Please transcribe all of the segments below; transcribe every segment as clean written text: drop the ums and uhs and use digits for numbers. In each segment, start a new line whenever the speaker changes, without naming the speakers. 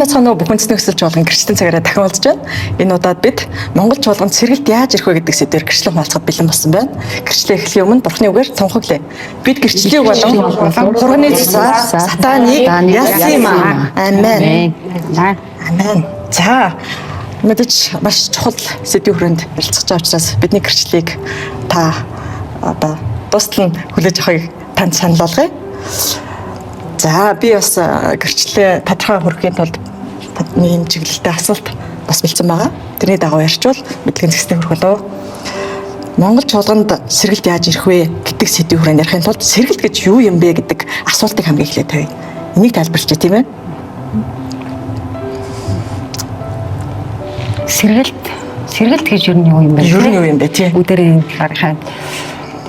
бацхан нөө бүхэн цэцний өсөлж болгон гэрчлэн цагаараа дахин уулзж байна. Энэ удаад бид Монгол чуулганд сэргэлт яаж ирэх вэ гэдэг сэдвээр гэрчлэн хуваалцахад бэлэн болсон байна. Гэрчлээ эхлэхийн өмнө Бурхны үгээр тунхаглая. Бид гэрчлэлийг болон хурганы цусаар сатаныг ялсан юм аа. Амен. Амен. За мэдээж маш чухал сэдвийн хүрээнд ярилцах гэж учраас бидний гэрчлэлийг та одоо дуустал нь хүлээж авахыг танд санал болгоё. За би бас гэрчлэлээ тодорхой хөрөхийн тулд нэг чиглэлтэй асуулт бас бэлдсэн байгаа. Тэрний дагуу ярьчвал мэдлэгийн зэгстэй хөрөх болов. Монгол чуулганд сэргэлт яаж ирэх вэ гэдэг сэдвийн хүрээнд ярихын тулд сэргэлт гэж юу юм бэ гэдэг асуултыг хамгийн эхлээд тавья. Энийг тайлбарлачих тийм ээ.
Сэргэлт гэж юу юм бэ?
Юу юм бэ тий?
Өдөрийн харахад.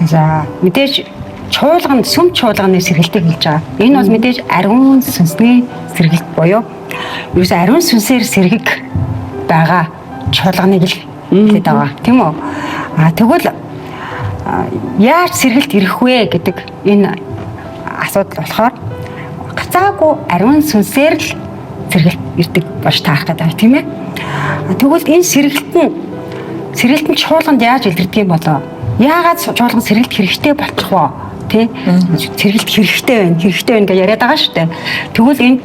За мэдээж чуулганд сүм чуулганы сэргэлтийг хэлж байгаа. Энэ бол мэдээж ариун сүнсний сэргэлт буюу ерөөс ариун сүнсээр сэргэг байгаа чуулганыг л хэлээд байгаа. Тийм үү? Тэгвэл яаж сэргэлт ирэх вэ гэдэг энэ асуудал болохоор гацаагүй ариун сүнсээр л сэргэлт ирдэг болж таарах гэдэг тийм ээ. Тэгвэл энэ сэргэлт нь чуулганд яаж илэрдэг юм болоо? Яагаад чуулган сэргэлт хэрэгтэй болчих вэ? Тэ? Сэргэлт хэрэгтэй байна гэж яриад байгаа шүү дээ. Тэгвэл энэ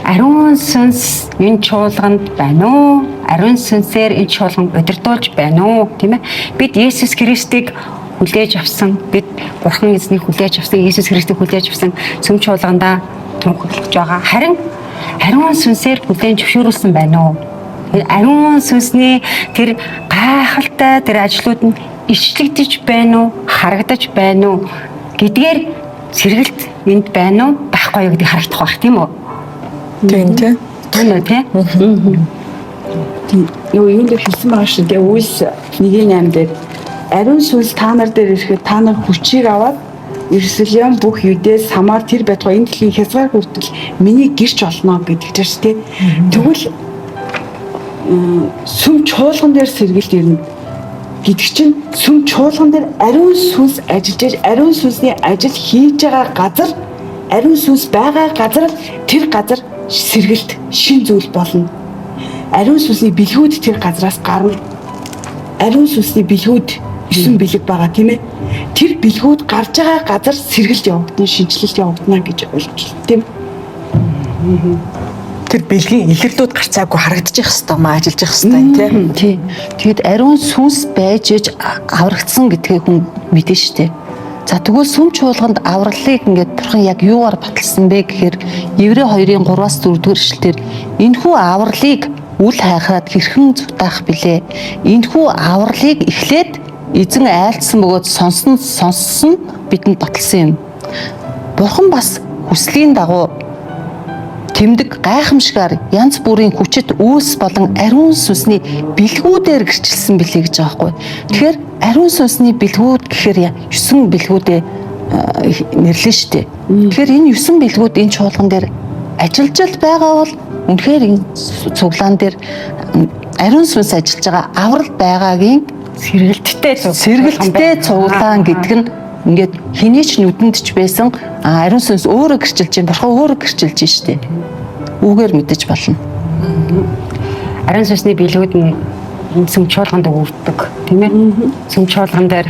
ариун сүнс энэ чуулганд байна уу? Ариун сүнсээр энэ чуулган удирдуулж байна уу? Тийм ээ? Бид Есүс Христийг хүлээж авсан, бид Бурхан эзнийг хүлээж авсан, Есүс Христийг хүлээж авсан сүм чуулгандаа тунхаглаж байгаа. Харин ариун сүнсээр хүлээн зөвшөөрүүлсэн байна уу? Ариун сүнсний тэр гайхалтай тэр ажлууд нь ичлэгдэж байна уу? Харагдаж байна уу? Гэдгээр сэргэлт энд байна уу? Байхгүй юу гэдгийг харагдах байх тийм үү?
Тийм тийм.
Тийм үү тийм.
Юу дээр хэлсэн байгаа шүү дээ. Үйлс 1:8 дээр ариун сүнс та нар дээр ирэхэд та нар хүчийг аваад Иерусалим бүх Юдэ Самар тэр байтугай энэ дэлхийн хязгаар хүртэл миний гэрч олно гэдэг чинь шүү дээ. Тэгвэл сүм чуулган дээр сэргэлт ирнэ гэдэг чинь сүм чуулган дээр ариун сүнс ажиллаж ариун сүнсний ажил хийж байгаа газар ариун сүнс байгаа газар тэр газар сэргэлт шин зүйл болно. Ариун сүнсний бэлгүүд тэр газраас гарна. Ариун сүнсний бэлгүүд 9 бэлэг байгаа тийм ээ. Тэр бэлгүүд гарч байгаа газар сэргэлт явагдана, шинжилэлт явагдана гэж ойлгож байна тийм.
Тэр бэлгийн илэрлүүд гарцаагүй харагдчих хэвээр маа ажиллаж явах хэвээр
тийм. Тэгэд ариун сүнс байж аврагдсан гэдгийг хүн мэдэн штэ. За тэгвэл сүм чуулганд авралыг ингээд Бурхан яг юугаар баталсан бэ гэхээр Еврей 2-ын 3-аас 4-р эшлэлээр энэхүү авралыг үл хайхаад хэрхэн зутаах билээ. Энэхүү авралыг эхлээд эзэн айлдсан бөгөөд сонссон бидэнд баталсан юм. Бурхан бас хүслийн дагуу тэмдэг гайхамшигаар янз бүрийн хүчит үүс болон ариун сүнсний бэлгүүдээр гэрчилсэн билээ гэж байгаа байхгүй. Тэгэхээр ариун сүнсний бэлгүүд гэхээр 9 бэлгүүдээ нэрлэн штэ. Тэгэхээр энэ 9 бэлгүүд энэ чуулган дээр ажиллаж байгаа бол үнэхээр энэ цуглаан дээр ариун сүнс ажиллаж байгаа аврал байгаагийн сэргэлттэй цуглаан гэдэг нь ингээд хинээч нүдэнд ч байсан ариун сүнс өөрөө гэрчилж байна. Бурхан өөрөө гэрчилж байна шүү дээ. Үгээр мэдэж болно.
Ариун сүнсний бэлгүүд нь сүм чуулганд өгдөг, тийм ээ? Сүм чуулган дээр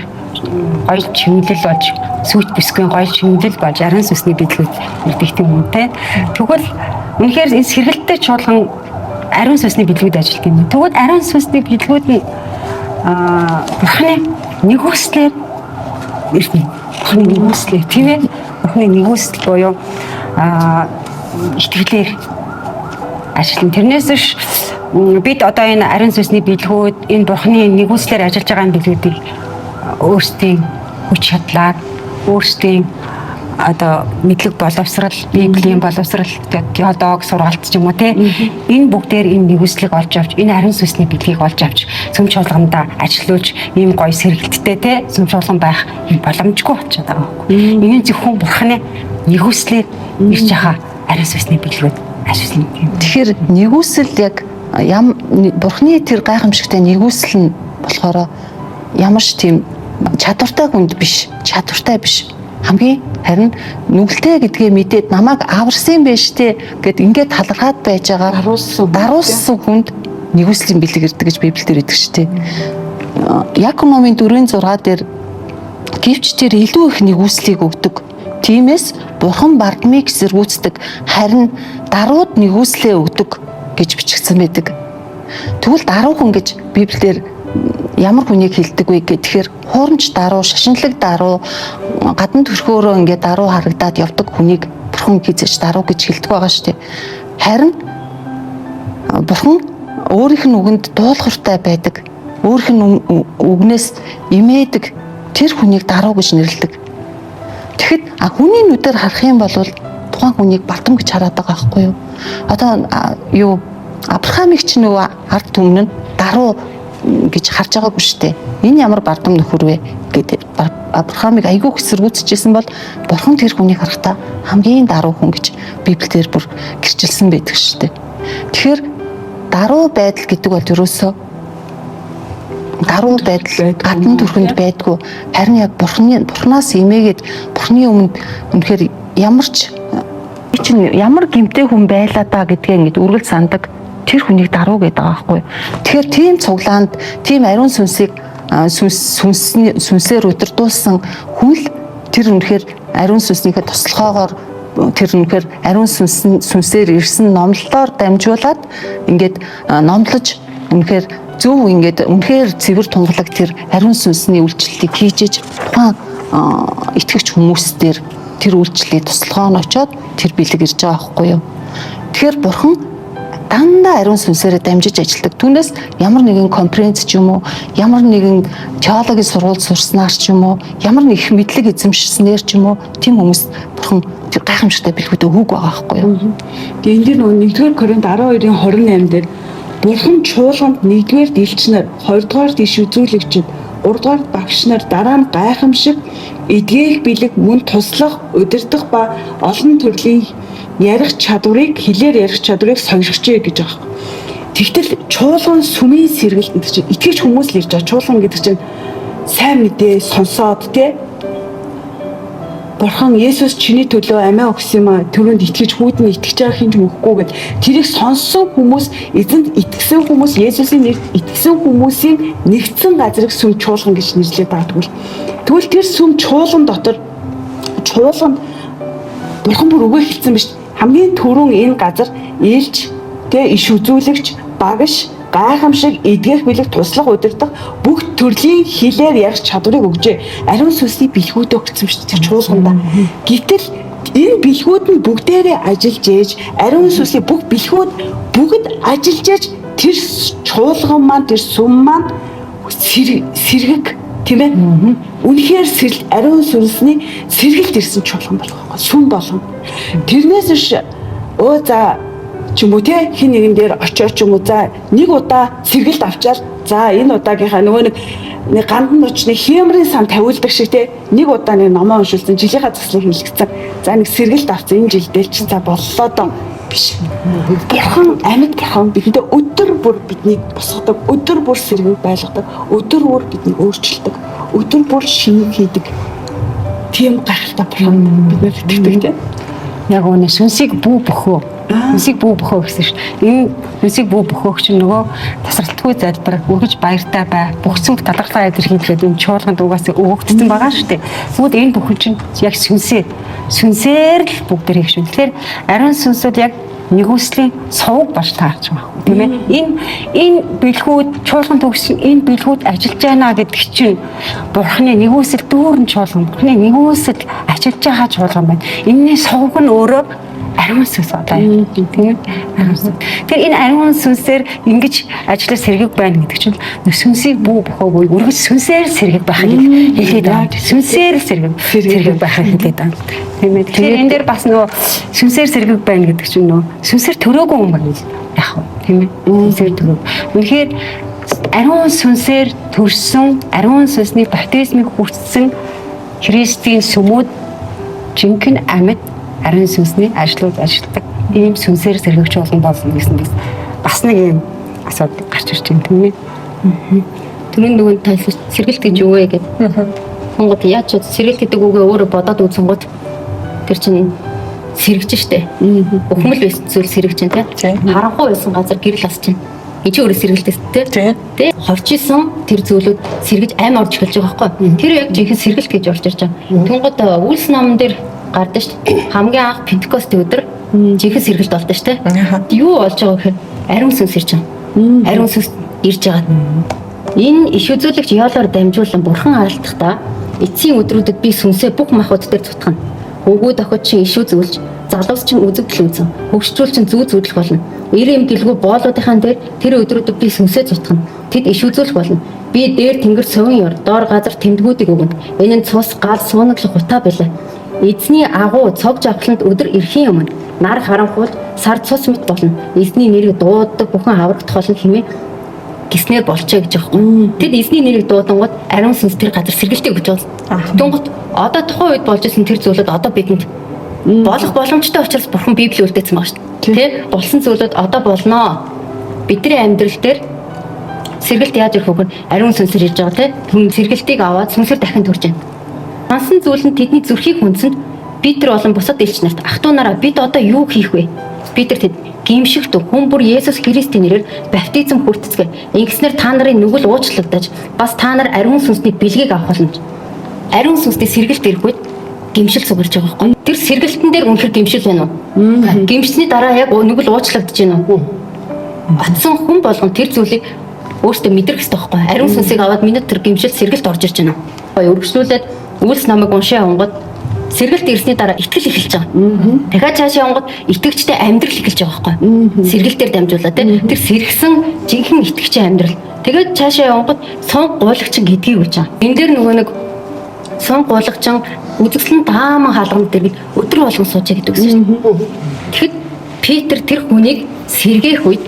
гоё чимэглэл болж, сүйт бисгийн гоё чимэглэл болж ариун сүнсний бэлгүүд ирдэг тийм үнэтэй. Тэгвэл үнэхээр энэ сэргэлттэй чуулган ариун сүнсний бэлгүүд ажилладаг юм. Тэгвэл ариун сүнсний бэлгүүд нь Бурханы нэгүслэр ирнэ. Бурханы нэгүслэр тийм ээ? Бурханы нэгүсэл буюу итгэлээр ажиллана. Тэрнээс биш бид одоо энэ ариун сүнсний бэлгүүд энэ Бурханы нэгүслэр ажиллаж байгаа бэлгүүдийг өөрсдийн хүч чадлаар өөрсдийн одоо мэдлэг боловсрал, библийн боловсрал, теолог сургалт ч юм уу те энэ бүгдээр энэ нэгүслийг олж авч энэ ариун сүнсний бэлгийг олж авч сүм чуулгандаа ажиллуулж ийм гоё сэргэлттэй те сүм чуулган байх боломжгүй болчиход байгаа юм. Энэ зөвхөн Бурханы нэгүслээр ирж байгаа ариун сүнсний бэлгүүд ажиллана тийм.
Тэгэхээр нэгүсэл яг Бурханы тэр гайхамшигтай нэгүсэл нь болохоор ямар ч тийм чадвартай хүнд биш, чадвартай биш. хамгийн харин нүгэлтэй гэдгээ мэдээд намайг аварсан байж тээ гэд ингээд талархаад байж байгаа даруулсан хүнд нэгүслийн бэлэг ирдэг гэж Библиэлд ирдэг шүү дээ. Яков номын 4:6 дээр гэвч тэр илүү их нэгүслийг өгдөг. Тиймээс Бурхан бардамыг эсэргүүцдэг, харин дарууд нэгүслээ өгдөг гэж бичигдсэн байдаг. Тэгвэл даруу хүн гэж Библиэлд ямар хүнийг хэлдэг вэ гэхээр хуурамч даруу, шашинлаг даруу, гадна төрхөөрөө ингээд даруу харагдаад явдаг хүнийг Бурхан хизэж даруу гэж хэлдэг байгаа шүү дээ. Харин Бурхан өөрийнх нь үгэнд дуулууртай байдаг, өөрийнх нь үгнээс имээдэг тэр хүнийг даруу гэж нэрлэдэг. Тэгэхэд хүний нүдээр харах юм бол тухайн хүнийг бардам гэж хараад байгаа байхгүй юу? Одоо Авраамыг ч нөгөө ард түмэн нь даруу гэж харж байгаагүй шүү дээ. Энэ ямар бардам нөхөр вэ гэдэг Авраамыг айгүй эсэргүүцэжсэн бол Бурхан тэр хүнийг харахтаа хамгийн даруу хүн гэж Библиэлд бүр гэрчилсэн байдаг шүү дээ. Тэгэхээр даруу байдал гэдэг бол ерөөсөө даруу байдал гадна төрхөнд байдгүй. Харин яг Бурханаас имээгээд Бурханы өмнө үнэхээр ямар гэмтэй хүн байлаа да гэдгээ ингэж үргэлж сандаг. Тэр хүнийг даруу гэдэг байгаа байхгүй. Тэгэхээр тийм цуглаанд, тийм ариун сүнсийг сүнсээр удирдуулсан хүн л тэр үнэхээр ариун сүнснийхээ туслахоогоор тэр үнэхээр ариун сүнсээр ирсэн номлолоор дамжуулаад ингээд номлож үнэхээр зөв ингээд үнэхээр цэвэр тунгалаг тэр ариун сүнсний үйлчлэлийг хийж тухайн итгэгч хүмүүстээр тэр үйлчлэлийг туслахоо нь очоод тэр бэлэг ирж байгаа байхгүй юу. Тэгэхээр Бурхан дандаа ариун сүнсээрээ дамжиж ажилладаг. Түүнээс ямар нэгэн конференц ч юм уу, ямар нэгэн теологийн сургууль сурснаар ч юм уу, ямар нэг их мэдлэг эзэмшснээр ч юм уу, тийм хүмүүс Бурхан тэр гайхамшигтай бэлгүүд өгөөг байгаа байхгүй юу.
Тэгээ энэ дэр нөгөө 1-р Коринт 12:28 дээр Бурхан чуулганд 1-р дийлчнэр, 2-р иш үзүүлэгчид, 3-р багш нар, дараа нь гайхамшиг, эдгээх бэлэг, мөн туслах, удирдах ба олон төрлийн ярих чадварыг, хэлээр ярих чадварыг сойрхжээ гэж байгаа. Тэгтэл чуулган сүмийн сэргэлт гэдэг чинь итгэж хүмүүс л ирж байгаа. Чуулган гэдэг чинь сайн мэдээ сонсоод тий Бурхан Есүс чиний төлөө амиа өгсөн юм а. Түрүүнд итгэж хүүдэн итгэж байгаа хинж мөхгүй гэд тэрийг сонссон хүмүүс, эзэнд итгэсэн хүмүүс, Есүсийн нэрт итгэсэн хүмүүсийн нэгдсэн газрыг сүм чуулган гэж нэрлэдэг байгаа. Тэгвэл тэр сүм чуулган дотор чуулганд Бурхан бүр өгөө хэлсэн биз. Хамгийн түрүүн энэ газар ээлж, иш үзүүлэгч, багш, гайхамшиг, эдгэх бэлэг, туслах, удирдах бүх төрлийн хэлээр ярих чадварыг өгжээ. Ариун сүнсний бэлгүүд өгсөн шүү дээ чуулганда. Гэтэл энэ бэлгүүд нь бүгдээрээ ажиллаж ээж, ариун сүнсний бүх бэлгүүд бүгд ажиллаж ээж тэр чуулган маань, тэр сүм маань сэргэг тийм ээ. Үнэхээр ариун сүнсний сэргэлт ирсэн чуулган болгоо. Сүм болгоо. Тэрнээс биш за ч юм уу те хин нэгэн дээр очиод ч юм уу за нэг удаа сэргэлт авчаал за энэ удаагийнхаа нөгөө нэг гандан нуучны хэмрийн сан тавиулдаг шиг те нэг удаа нэг номоо уншуулсан жилийнхаа заслыг хэлчихсэн. За нэг сэргэлт авсан энэ жилдээ ч за боллоо доо биш. Бурхан амьд Бурхан бидэндээ өдөр бүр биднийг босгодог, өдөр бүр сэргийг байлгадаг, өдөр бүр биднийг өөрчилдөг, өдөр бүр шинийг хийдэг. Тийм гайхалтай Бурхан биднэр итгэдэг те.
Яг үнэ сүнсийг бүү бөхөө. Сүнсийг бүү бөхөө гэсэн шүү дээ. Энэ сүнсийг бүү бөхөө чинь нөгөө тасралтгүй залбир, өргөж баяртай бай, бүгцэн талархлаа илэрхийлээд энэ чуулганд угаасаа өгөгдсөн байгаа шүү дээ. Тэгвэл энэ бүхэн чинь яг сүнсээр л бүгд тэрийг шүү. Тэгэхээр ариун сүнсүүд яг нэгүслийн сувг болж таарч байгаа юм тийм ээ. Энэ бэлгүүд чуулган төгсөн энэ бэлгүүд ажиллаж байна гэдэг чинь Бурханы нэгүсэл дүүрэн чуулган, Бурханы нэгүсэл ажиллаж байгаа чуулган байна. Энэний сувг нь өөрөө ариун сүнс одоо тийм ариун сүнс. Тэгэхээр энэ ариун сүнсээр ингэж ажиллаж сэргэг байна гэдэг чинь сүнсийг бүү бөхөөгүй үргэлж сүнсээр сэргэг байх хэлээд байна. Сүнсээр сэргэг байх хэлээд байна. Тийм ээ. Тэгэхээр энэ дээр бас нөгөө сүнсээр сэргэг байна гэдэг чинь нөгөө сүнсээр төрөөгүй юм байна яах вэ? Тийм ээ. Сүнсээр төрөв. Үнэхээр ариун сүнсээр төрсөн, ариун сүнсний баптизмыг хүртсэн Христийн сүмүүд жинхэнэ амьд ариун сүнсний ажлууд ажилладаг. Ийм сүнсээр сэргэгч болно болно гэсэн бас нэг юм асуудал гарч ирж байна тийм ээ. Түрүүн нөгөө сэргэлт гэж юу вэ гэдэг.
Монгол яаж ч сэргэлт гэдэг үгээ өөрөө бодоод үзэн гот тэр чинь сэргэж штэ. Өхмөл байсан зүйл сэргэж чинь тий. Харанхуй байсан газар гэрэл ас чинь. Энд чи өөрөө сэргэлтээс тий. Тэ хорч исэн тэр зүйлүүд сэргэж ам орж эхэлж байгаа байхгүй. Тэр яг жинхэнэ сэргэлт гэж орж ирж байгаа. Тэнгод Үлс номон дээр гардаг штэ. Хамгийн анх Пентекостийн өдөр жинхэнэ сэргэлт болдог штэ. Юу болж байгаа гэхээр ариун сүнс ирж байгаа. Ариун сүнс ирж байгаа. Энэ иш үзүүлэгч яолоор дамжуулан бурхан аралдахдаа эцсийн өдрүүдэд би сүнсээ бүх махбод дээр цутгана. Хөвгүүд охид чинь иш үзүүлж, залуус чинь үзэгдэл үзэн, хөгшчүүл чинь зүү зүудлэх болно. Ирэм гэлгүй боолуудынхаа дээр тэр өдрүүдэд би сүнсээ цутгана. Тэд иш үзүүлэх болно. Би дээр тэнгэр совин ёр, доор газар тэмдгүүдийг өгнө. Энэ нь цус гал суунаглах утаа байлаа. Эзний агуу цог жавхланд өдөр ирэхийн өмнө нар харанхуул сар цус мэт болно. Эзний нэрийг дууддаг бүхэн аврагдах болно хэмээн гиснээр болчоо гэж байгаа юм. Тэд эзний нэрийг дуудангууд ариун сүнс тэр газар сэргэлтээ өгч байна. Тэнгот одоо тухайн үед болж исэн тэр зүйлүүд одоо бидэнд болох боломжтой учраас бурхан Библи үлдээсэн байгаа шүү дээ. Тэ болсон зүйлүүд одоо болноо. Бидний амьдрал дээр сэргэлт яаж ирэх вэ? Ариун сүнсээр ирж байгаа тэ. Хүн сэргэлтийг аваад сүнсээр дахин төрж байна. Мансан зүйл нь тэдний зүрхийг хүнсэнд Петр болон бусад элч нарт ах トゥ нараа бид одоо юу хийх вэ? Петр тэд гимшигт хүн бүр Есүс Христийн нэрээр баптизм хүртцгээ. Ингэснээр та нарын нүгэл уучлагдаж бас та нар ариун сүнсний бэлгийг авах болно. Ариун сүнсний сэргэлт ирэх үед гимшил сугарч байгаа байхгүй. Тэр сэргэлтэн дээр үнэхээр гимшил байна уу? Гимшсний дараа яг нүгэл уучлагдаж байна уу? Атсан хүн болгон тэр зүйлийг өөртөө мэдрэх хэрэгтэй байхгүй. Ариун сүнсийг аваад минут тэр гимшил сэргэлт орж ирж байна. Өргөжлүүлээд Үлс намайг уншаа онгод сэргэлт ирсний дараа итгэл эхэлж байгаа. Дахиад цаашаа онгод итгэгчтэй амьдрал эхэлж байгаа байхгүй. Сэргэлтээр дамжуулаад тэр сэргсэн жинхэнэ итгэгчийн амьдрал. Тэгээд цаашаа онгод сон гуулагчин гэдгийг үж байгаа. Энэ дээр нөгөө нэг сон гуулагчин үзэгслэн дааман хаалганд дээр өдрө болгон суучаа гэдэг үгсэн шүү дээ. Тэгэхэд Петр тэр хүнийг сэргээх үед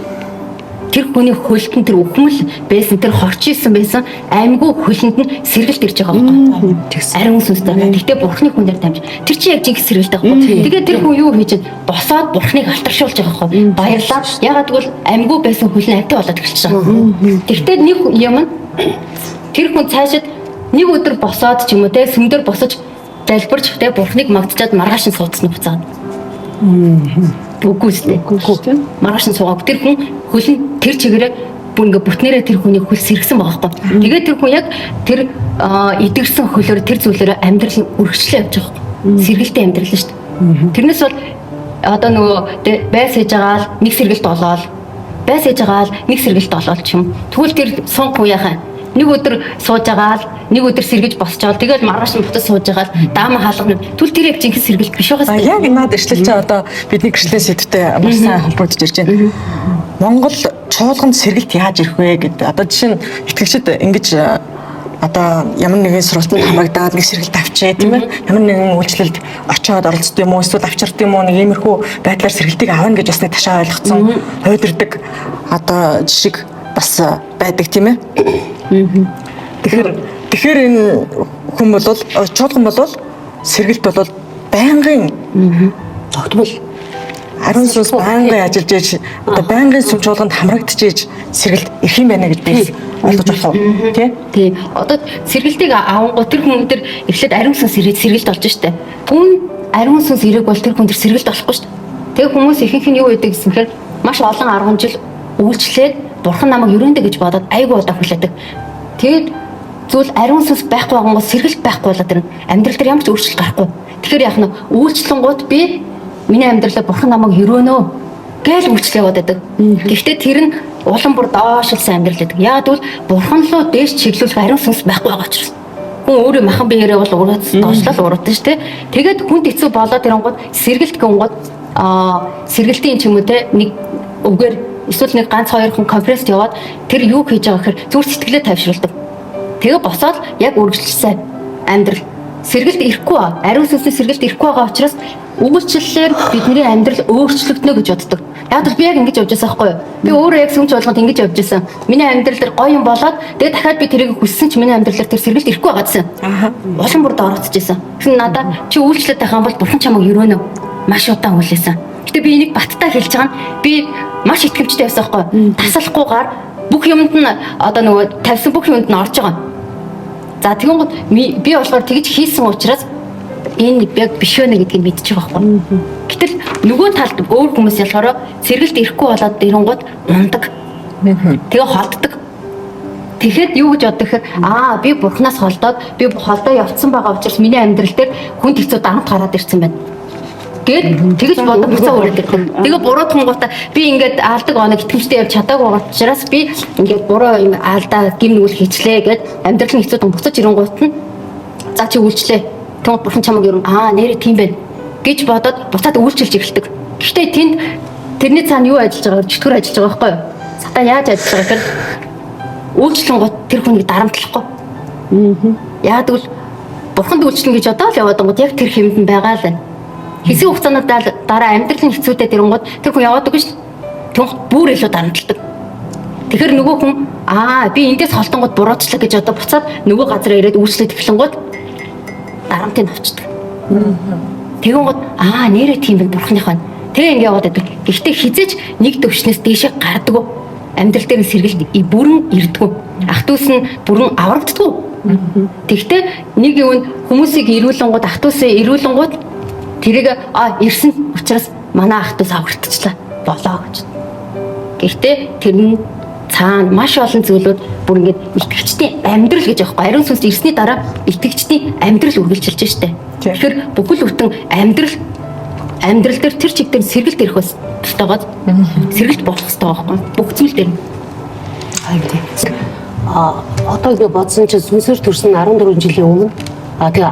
тэр хүний хөлтөнд тэр өхмөл байсан тэр хорч исэн байсан аймгүй хөлөнд нь сэргэлт ирж байгаа байхгүй. Ариун сүнстэй. Гэтэ бурхны хүнээр дамж. Тэр чинь яг жинхэнэ сэргэлт байхгүй. Тэгээд тэр хүн юу хийж босоод бурхныг алдаршуулж байгаа байхгүй. Баярлалаа. Ягаад гэвэл аймгүй байсан хөл нь амтай болоод эхэлж байгаа. Тэгтээ нэг юм тэр хүн цаашид нэг өдөр босоод ч юм уу те сүмдэр босож залбирч те бурхныг магтчаад маргааш нь суудсан хуцаад. Үгүй ээ. Маргааш нь суугаад тэр хүн хөл нь тэр чигээрээ бүр ингээ бүтнээрээ тэр хүний хөл сэргсэн байгаа байхгүй. Тэгээд тэр хүн яг тэр идэгсэн хөлөөр тэр зүйлээрээ амьдрал нь өргөжлөө явж байгаа байхгүй. Сэргэлтээ амьдрал шүү дээ. Тэрнээс бол одоо нөгөө байс хийж байгаа л нэг сэргэлт олоод байс хийж байгаа л нэг сэргэлт олоод ч юм. Тэгвэл тэр сон хүн яхаа нэг өдөр сууж байгаа л нэг өдөр сэргэж босчоод тэгээд маргааш нь бутас сууж байгаа л дааман хаалгана. Түл тэр яг жинхэнэ сэргэлт биш байгаа юм.
Яг наад ишлэлч одоо бидний гэрчлэн сэдвтэй маш сайн холбогдож ирж байна. Монгол чуулганд сэргэлт яаж ирэх вэ гэдэг. Одоо жишээ нь итгэгчид ингэж одоо ямар нэгэн сургалтанд хамрагдаад нэг сэргэлт авчээ тийм ээ. Ямар нэгэн үйлчлэлд очиод оролцдог юм уу эсвэл авчирдаг юм уу нэг иймэрхүү байдлаар сэргэлтийг авна гэж бас нэг ташаа ойлгоцсон. Хойдэрдэг одоо жишг бас байдаг тийм ээ. Тэгэхээр энэ хүн бол чуулган бол сэргэлт бол байнгын тогтмол ариун сүнс байнгын ажиллаж ээж одоо байнгын сүм чуулганд хамрагдчихэж сэргэлт ирэх юм байна гэж би ойлгож байна уу тий.
Одоо сэргэлтийг авангуу тэр хүн дээр эхлээд ариун сүнс ирээд сэргэлт болж штэ. Хүн ариун сүнс ирээг бол тэр хүн дээр сэргэлт болохгүй штэ. Тэгээ хүмүүс ихэнх нь юу гэдэг гэсэн хэрэг маш олон 10 жил үйлчлээд бурхан намайг ерөөндөө гэж бодоод айгуу удаа хүлээдэг. Тэгээд зүйл ариун сүнс байхгүй байгангууд сэргэлт байхгүй болоод ирнэ. Амьдрал дээр ямар ч өөрчлөлт гарахгүй. Тэгэхээр яах нь үйлчлэнгууд би миний амьдралаа бурхан намайг ерөөнөө гэж үйлчлээ боддог. Гэхдээ тэр нь улам бүр доошлсан амьдрал гэдэг. Яагаад гэвэл бурхан руу дээш чиглүүлэх ариун сүнс байхгүй байгаа учраас. Хүн өөрөө махан биеэрээ бол ураад доошлол ураадаг шүү дээ. Тэгээд хүнд хэцүү болоод ирэнгууд сэргэлт гингууд сэргэлтийн ч юм уу те нэг үгээр эсвэл нэг ганц хоёр хүн конференцд яваад тэр юу хийж байгаа гэхээр зүрх сэтгэлээ тайвшруулдаг. Тэгээ босоод яг үргэлжлүүлсэн амьдрал сэргэлт ирэхгүй ба ариун сүнсний сэргэлт ирэхгүй байгаа учраас үйлчлэлээр бидний амьдрал өөрчлөгдөнө гэж боддог. Яг л би яг ингэж явж байсан байхгүй юу? Би өөрөө яг сүмч болгоод ингэж явж байсан. Миний амьдрал дээр гоё юм болоод тэгээ дахиад би тэрийг хүссэн ч миний амьдралаар тэр сэргэлт ирэхгүй байгаа гэсэн. Улам бүр доорогдож байсан. Тэгсэн надаа чи үйлчлэлтэй тахаан бол бурхан чамайг өрөөнө маш удаан хүлээсэн. Гэтэ би энийг баттай хэлж байгаа нь би маш итгэвчтэй байсан байхгүй юу? Тасалахгүйгээр бүх юмд нь одоо нөгөө тавьсан бүх юмд нь орж байгаа. За тэгэн гол би болохоор тэгж хийсэн учраас энэ яг биш вэ гэдгийг мэдчих байхгүй. Гэтэл нөгөө талд өөр хүмүүс ялгаараа сэргэлт ирэхгүй болоод ирэнгууд ундаг. Тэгээ холддог. Тэгэхэд юу гэж боддог гэхээр би бурхнаас холдоод би холдоо явцсан байгаа учраас миний амьдрал дээр хүнд хэцүү дарамт гараад ирсэн байна. Гэт тэгж бодох буцаа үргэлдэг. Тэгээ буруу тунгуудаа би ингээд аалдаг оног итгэмжтэй явж чадаагүй байгаа учраас би ингээд буруу юм аалдаа гим нүгэл хийчлээ гэд амьдрал нь хэцүү тун буцаж ирэнгуут нь за чи үйлчлээ. Тэгвэл бурхан чамайг ер нь нэрээ тийм байна гэж бодоод буцаад үйлчилж эхэлдэг. Гэхдээ тэнд тэрний цаана юу ажиллаж байгаа чөтгөр ажиллаж байгаа байхгүй юу? Сатан яаж ажиллаж байгаа гэхээр үйлчлэн гот тэр хүнийг дарамтлахгүй. Яг тэгвэл бурханд үйлчлэн гэж одоо л яваад байгаа яг тэр хэмдэн байгаа л байна. Хэсэг хугацаанд дараа амьдралын хэцүүдэд ирэнгууд тэр хүн яваад байгаа шүү дээ. Тэгвэл бүр илүү дарамтлагдаг. Тэгэхээр нөгөө хүн би эндээс холтонгод буруучлаа гэж одоо буцаад нөгөө газар ирээд үйлчлээд эхлэнгууд дарамтыг авчдаг. Тэгэн гот нэрээ тийм байна бурханыхаа. Тэгээ ингэ яваад байдаг. Гэхдээ хизээж нэг төвшнөөс дээшээ гардаг. Амьдрал дээр сэргэлт бүрэн ирдэг. Ах トゥ ус нь бүрэн аврагддаг. Тэгвэл нэг юм хүмүүсийг ирүүлэнгууд ах トゥ усээ ирүүлэнгууд тэрийг ирсэн учраас манай ах トゥ ус аврагдчихлаа болоо гэж. Гэхдээ тэр нь цаана маш олон зүйлүүд бүр ингээд итгэгчдийн амьдрал гэж аахгүй ариун сүнс ирсний дараа итгэгчдийн амьдрал үргэлжилж штэ. Тэгэхээр бүхэл бүтэн амьдрал дээр тэр чиг дээр сэргэлт ирэх бас тастайгаад сэргэлт болох хэрэгтэй байхгүй бүх зүйл дээр.
Одоо ингэ бодсон чинь сүнсээр төрсөн 14 жилийн өмнө тэгээ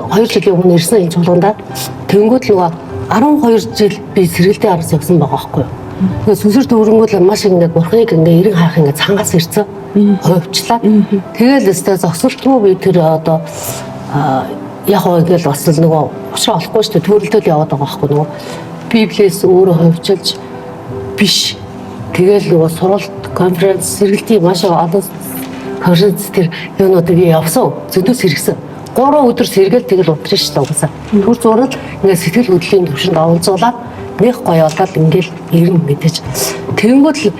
12 жилийн өмнө ирсэн энэ чуулганда тэнгууд л нөгөө 12 жил би сэргэлтийн араас явсан байгаа байхгүй юу. Тэгээ сүнсээр төрөнгөөл маш ингэ бурхныг ингэ эрен хаах ингэ цангаас ирсэн хойвчлаа. Тэгээл өстэй зогсолтгүй би тэр одоо яг ингээл бас л нөгөө ушаа олохгүй шүү дээ төрөлтөл яваад байгаа байхгүй нөгөө библиэс өөрөө хөвчилж биш тэгэл нөгөө суралт конференц сэргэлтийн маш олон конференц тэр юунууд би явсан зөндөө сэргсэн 3 өдөр сэргээл тэгэл утрын шүү дээ угаасаа түр зураг ингээд сэтгэл хөдлөлийн төвшөнд онцуулаад нэг гоёолаад ингээл ирэн мэдээж тэгэнгүүт л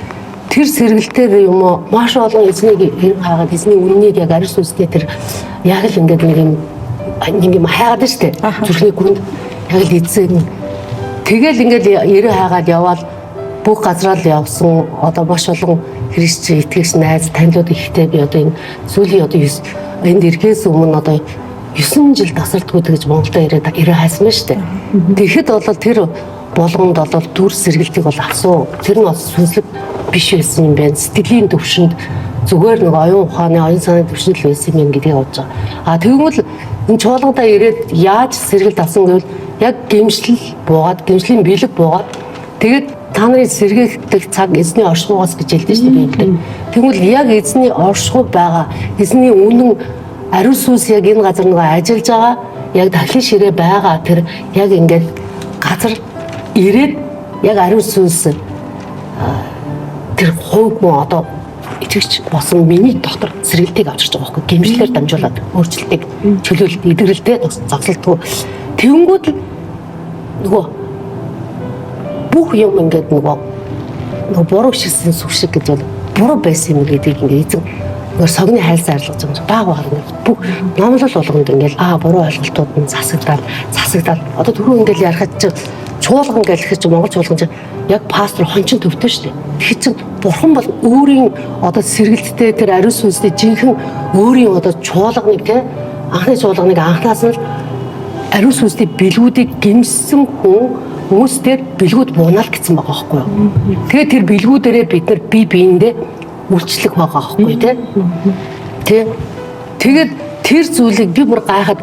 тэр сэргэлтээр юм уу маш олон эзнийг эрен хаагаад эзний үннийг яг ариун сүнстэй тэр яг л ингээд нэг юм хайгаад штэ зүрхний гүрэнд яг л эзэн тэгэл ингээл эрен хаагаад яваад бүх газраа л явсан одоо маш олон христчэн итгэгч найз танилуд ихтэй би одоо энэ сүүлийн одоо энд ирэхээс өмнө одоо 9 жил тасардгүй гэж Монголд ирээд хайсан байна штэ тэгэхэд бол тэр болгонд бол дүр сэргэлтийг бол авсан тэр нь бас сүнслэг биш байсан юм байна сэтгэлийн төвшөнд зүгээр нэг оюун ухааны оюун санааны төвшөнд л байсан юм гэдгийг бодож байгаа. Тэгвэл энэ чуулгандаа ирээд яаж сэргэлт авсан гэвэл яг гэмшлэл буугаад гэмшлийн бэлэг буугаад тэгээд та нарын сэргээлтэх цаг эзний оршихугаас гэж хэлдэг шүү дээ библиэд. Тэгвэл яг эзний оршихуй байгаа эзний үнэн ариун сүнс яг энэ газар нэг ажиллаж байгаа яг дахлын ширээ байгаа тэр яг ингээд газар ирээд яг ариун сүнс тэр хувь мөн одоо итгэгч болсон миний дотор сэргэлтийг авчирч байгаа байхгүй гэмжлэлээр дамжуулаад өөрчлөлтийг чөлөөлөлт эдгэрэлтэй зогсолтгүй тэнгүүд нөгөө бүх юм ингээд нөгөө буруу шигсэн сүх шиг гэж бол буруу байсан юм гэдгийг ингээд эзэн нөгөө согны хайл зарлаж байгаа юм баг баг бүх номлол болгонд ингээд буруу ойлголтууд нь засагдаад одоо түрүү ингээд ярихад чи чуулган гэлэх чи монгол чуулган чи яг пастор хончин төвтэй шүү дээ. Тэгэхээр чи бурхан бол өөрийн одоо сэргэлттэй тэр ариун сүнстэй жинхэнэ өөрийн одоо чуулганыг те анхны чуулганыг анхнаас нь ариун сүнстэй бэлгүүдийг гэмссэн хүмүүстэй бэлгүүд буунаал гэсэн байгаа байхгүй юу. Тэгээд тэр бэлгүүдээрээ бид нар бие биендээ үйлчлэх байгаа байхгүй те. Тэгээд тэр зүйлийг би бүр гайхаад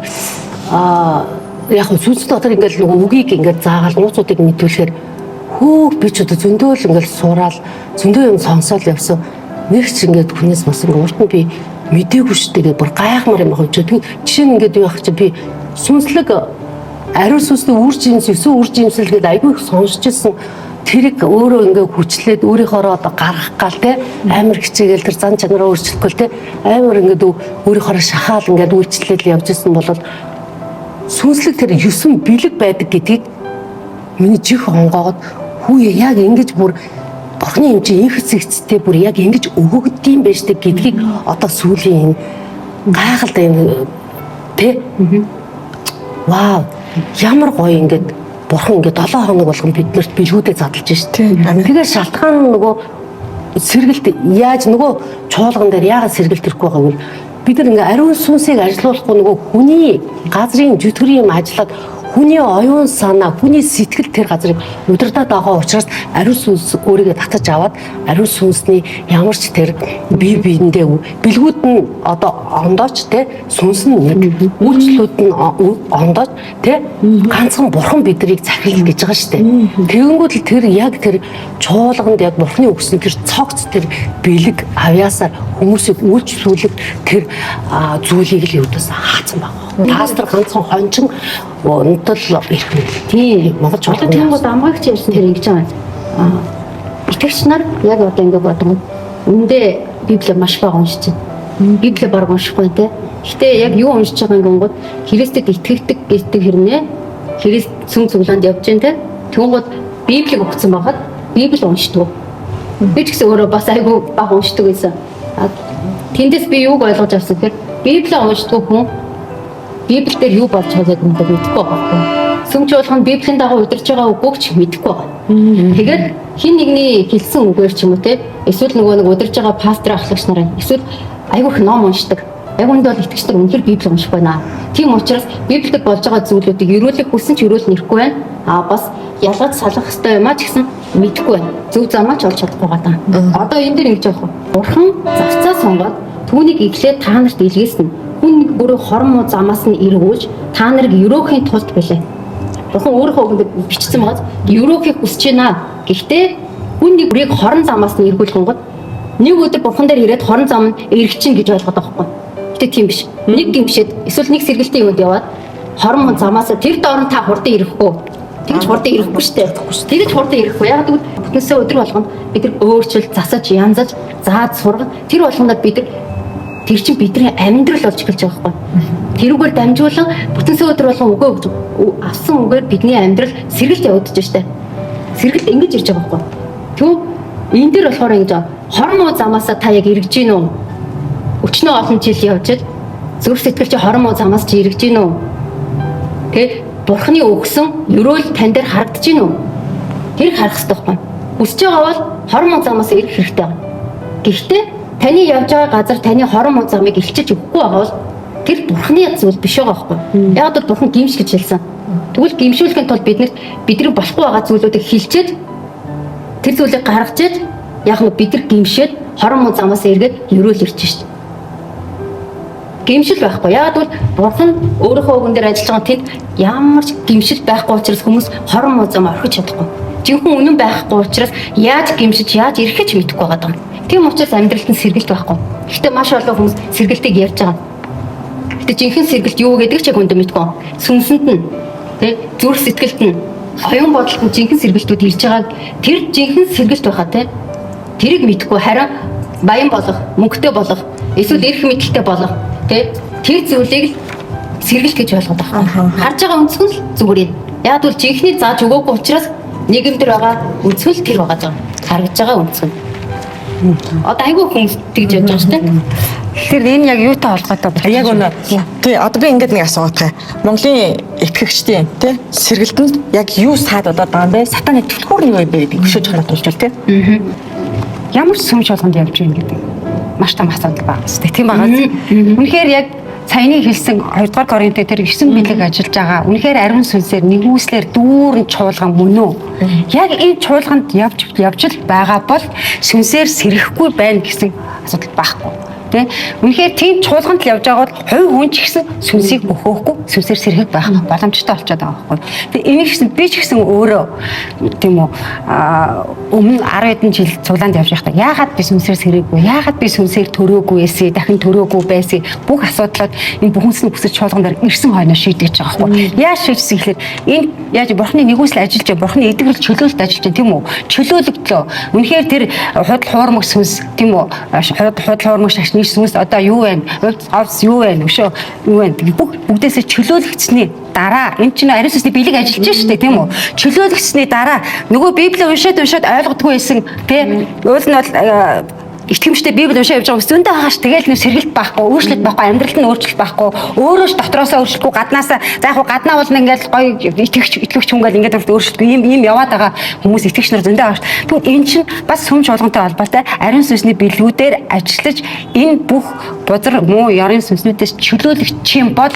яг сүнс дотор ингээл нөгөө үгийг ингээд заагаал нууцуудыг мэдүүлэхээр би ч одоо зөндөө л ингээл сураал зөндөө юм сонсоол явсан нэг ч ингээд хүнээс бас ингээд урд нь би мдээгүй штэ гэж бүр гайхмаар юм байна. Тэгээд жишээ нь ингээд юу ах чи би сүнслэг ариун сүнсний үр жимс 9 үр жимсэл гээд айгүй их сонсч ирсэн тэрийг өөрөө ингээд хүчлээд өөрийнхоороо одоо гаргах гал те амар хичээгээл тэр зан чанараа өөрчлөхгүй те амар ингээд өөрийнхоороо шахаал ингээд үйлчлээд явж ирсэн бол сүнслэг тэр 9 бэлэг байдаг гэдгийг миний чих онгоод хүү яг ингэж бүр бурхны хэмжээ инх зэгцтэй бүр яг ингэж өгөгдөм байж дээ гэдгийг одоо сүүлийн Гайхалтай юм тий. Вау. Ямар гоё ингээд бурхан ингээд 7 хоног болгон биднэрт бэлгүүдээ задлж шít. Тэгэхээр шалтгаан нөгөө сэргэлт яаж нөгөө чуулган дээр яагаад сэргэлт ирэхгүй байгааг вэ? Бид нар ингээ ариун сүнсийг ажилуулахгүй нөгөө хүний газрын жүтгэрийн юм ажиллаад хүний оюун санаа, хүний сэтгэл тэр газрыг удирдах байгаа учраас ариун сүнс өөрийгөө татаж аваад ариун сүнсний ямар ч тэр бие биендээ бэлгүүд нь одоо ондооч те сүнс нь нэг үйлчлүүд нь ондооч те ганцхан бурхан бидрийг захил гэж байгаа шүү дээ. Тэгэнгүүт л тэр яг тэр чуулганд яг бурханы өгсөн тэр цогц тэр бэлэг авьяасаар хүмүүсийг үйлчлүүлэх тэр зүйлийг л юудаас хаацсан байна. Пастор ганцхан хончин унтал ирэх юм. Тийм Монгол чуулган
тийм гол амгагч ярьсан тэр ингэж байгаа. Итгэгч нар яг одоо ингэ бодгоо. Үндэ Библийг маш бага уншиж байна. Библийг баг уншихгүй те. Гэтэ яг юу уншиж байгаа юм гот Христэд итгэдэг гэдэг хэрнээ Христ сүм цуглаанд явж байна те. Тэгвэл Библийг өгсөн байхад Библийг уншдаг. Би ч гэсэн өөрөө бас айгүй бага уншдаг байсан. Тэндээс би юуг ойлгож авсан гэхээр Библийг уншдаг хүн Библиэлд юу болж байгааг мэдэхгүй байгаа. Сүм чуулган Библийн дагуу удирж байгаа үгүйг ч мэдэхгүй байгаа. Тэгээд хин нэгний хэлсэн үгээр ч юм уу те эсвэл нөгөө нэг удирж байгаа пастор ахлагч нараа эсвэл айгүйх ном уншдаг. Яг үндэ бол итгэгчдэр үнэхээр Библийг унших байна. Тийм учраас Библиэд болж байгаа зүйлүүдийг ерөөлөх хүсэн ч ерөөл нэрэхгүй байна. Бас ялгаж салах хэрэгтэй юм а ч гэсэн мэдэхгүй байна. Зөв замаа ч олж чадахгүй байгаа. Одоо энэ дээр ингэж явах. Бурхан завцаа сонгоод түүнийг эхлээд та нарт илгээсэн. Хүн нэг бүрээ хорон муу замаас нь эргүүлж та нарыг өрөөхийн тулд билээ. Бурхан өөрийнхөө үгэнд бичсэн байгаа. Өрөөхийг хүсэж байна. Гэхдээ хүн нэг бүрийг хорон замаас нь эргүүлэх гот нэг өдөр бурхан дээр ирээд хорон зам нь эргэчин гэж ойлгоод байгаа байхгүй. Гэтэ тийм биш. Нэг гимшээд эсвэл нэг сэргэлтийн юунд яваад хорон муу замаас тэр доор нь та хурдан ирэхгүй. Тэгж хурдан ирэхгүй шүү дээ. Тэгж хурдан ирэхгүй. Яг тэгвэл бүтэнсээ өдөр болгонд бид нар өөрчлөлт засаж янзаж заад сургах тэр болгонд бид нар тэр чинь бидний амьдрал болж эхэлж байгаа байхгүй. Тэрүүгээр дамжуулан бүтэнсээ өдөр болгон өгөө өгч авсан үгээр бидний амьдрал сэргэлт явагдаж штэ. Сэргэлт ингэж ирж байгаа байхгүй. Тэгвэл энэ дэр болохоор ингэж хорон муу замаасаа та яг эргэж гин үү? Өчнөө олон жил явжээд зүрх сэтгэл чи хорон муу замаас чи эргэж гин үү? Тэ бурхны өгсөн өрөөл тань дээр харагдаж гин үү? Тэр харах хэрэгтэй байхгүй. Үсэж байгаа бол хорон муу замаас эргэх хэрэгтэй байна. Гэхдээ таны явж байгаа газар таны хорон муу замыг илчиж өгөхгүй байгаа бол тэр бурхны зүйл биш байгаа байхгүй. Яг л бурхан гимш гэж хэлсэн. Тэгвэл гимшүүлэхийн тулд бидний болохгүй байгаа зүйлүүдийг хилчээд тэр зүйлийг гаргажээд яг нь бид нар гимшээд хорон муу замаас эргээд өрөөл ирж шít. Гимшил байхгүй. Яг л бурхан өөрийнхөө үгэн дээр ажиллаж байгаа тэнд ямар ч гимшил байхгүй учраас хүмүүс хорон муу зам орхиж чадахгүй. Жинхэнэ үнэн байхгүй учраас яаж гимшиж яаж ирэхэж мэдэхгүй байгаа юм. Тийм учраас амьдралд нь сэргэлт байхгүй. Гэхдээ маш олон хүмүүс сэргэлтийг ярьж байгаа. Гэтэ жинхэнэ сэргэлт юу гэдэг ч яг үндэ мэдгүй. Сүнсэнд нь тий зүрх сэтгэлд нь оюун бодолд нь жинхэнэ сэргэлтүүд ирж байгааг тэр жинхэнэ сэргэлт байхаа тий тэрийг мэдгүй харин баян болох, мөнгөтэй болох, эсвэл эрх мэдэлтэй болох тий тэр зүйлийг сэргэлт гэж ойлгоод байгаа. Харж байгаа өнцгөн л зүгээр юм. Яг бол жинхэнэ зааж өгөөгүй учраас нийгэмдэр байгаа өнцгөл тэр байгаа юм. Харагдж байгаа өнцгөн. Одоо айгүй хүмүүс тэгж яаж байгаа шүү дээ.
Тэгэхээр энэ яг юутай холбоотой байна?
Яг үнэ. Тий, одоо би ингээд нэг асуух гэх. Монголын итгэгчдийн тий сэргэлтэнд яг юу саад болоод байгаа юм бэ? Сатаны түлхүүр нь юу юм бэ гэдгийг хөшөөж хараад болж байна тий.
Ямар ч сүм чуулганд явж байна гэдэг маш том асуудал байгаа шүү дээ. Тийм байгаа. Үнэхээр яг саяны хэлсэн 2 дугаар Коринт дээр 9 бэлэг ажиллаж байгаа. Үнэхээр ариун сүнсээр нэгүслэр дүүрэн чуулган мөн үү? Яг энэ чуулганд явж л байгаа бол сүнсээр сэрэхгүй байна гэсэн асуудал байхгүй. Тэ үнэхээр тийм чуулганд л явж байгаа бол хувь хүн ч гэсэн сүнсийг бөхөөхгүй сүнсээр сэрхэг байх боломжтой болчиход байгаа байхгүй. Тэгээ энийг гэсэн би ч гэсэн өөрөө тийм үү өмнө 10 хэдэн жил цуглаанд явж байхдаа яагаад би сүнсээр сэрээгүй яагаад би сүнсээр төрөөгүй эсэ дахин төрөөгүй байсан бүх асуудлууд энэ бүхэнсний бүсэж чуулгандаар ирсэн хойно шийдэж байгаа байхгүй. Яаж шийдсэн гэхээр энэ яаж бурхны нэгүсэл ажиллаж бурхны эдгэрэл чөлөөлөлт ажиллаж байгаа тийм үү? Чөлөөлөгдлөө. Үнэхээр тэр худал хуурмаг сүнс тийм үү? Худал хуурмаг шашны сүнс одоо юу вэ? Овс юу вэ? Өшөө юу вэ? Бүгдээсээ чөлөөлөгдсөний дараа энэ чинь ариун сүнсний бэлэг ажиллаж байна шүү дээ тийм үү? Чөлөөлөгдсөний дараа нөгөө Библийг уншаад ойлгодгүй байсан тийм. Уул нь бол итгэмжтэй Библи уншаа явж байгаа хүмүүс зөндөө хааш тэгэл нэг сэргэлт байхгүй, өөрчлөлт байхгүй, амьдралд нь өөрчлөлт байхгүй, өөрөө ч дотроосоо өөрчлөхгүй гаднаасаа за яг гаднаа бол ингээл гоё итгэвч хүнгээл ингээд өөрчлөлтгүй ийм яваад байгаа хүмүүс итгэгч нар зөндөө хааш. Тэгвэл эн чинь бас сүм чуулгантай холбоотой ариун сүнсний бэлгүүдээр ажиллаж энэ бүх бузар муу ярын сүнснүүдээс чөлөөлөх чим бол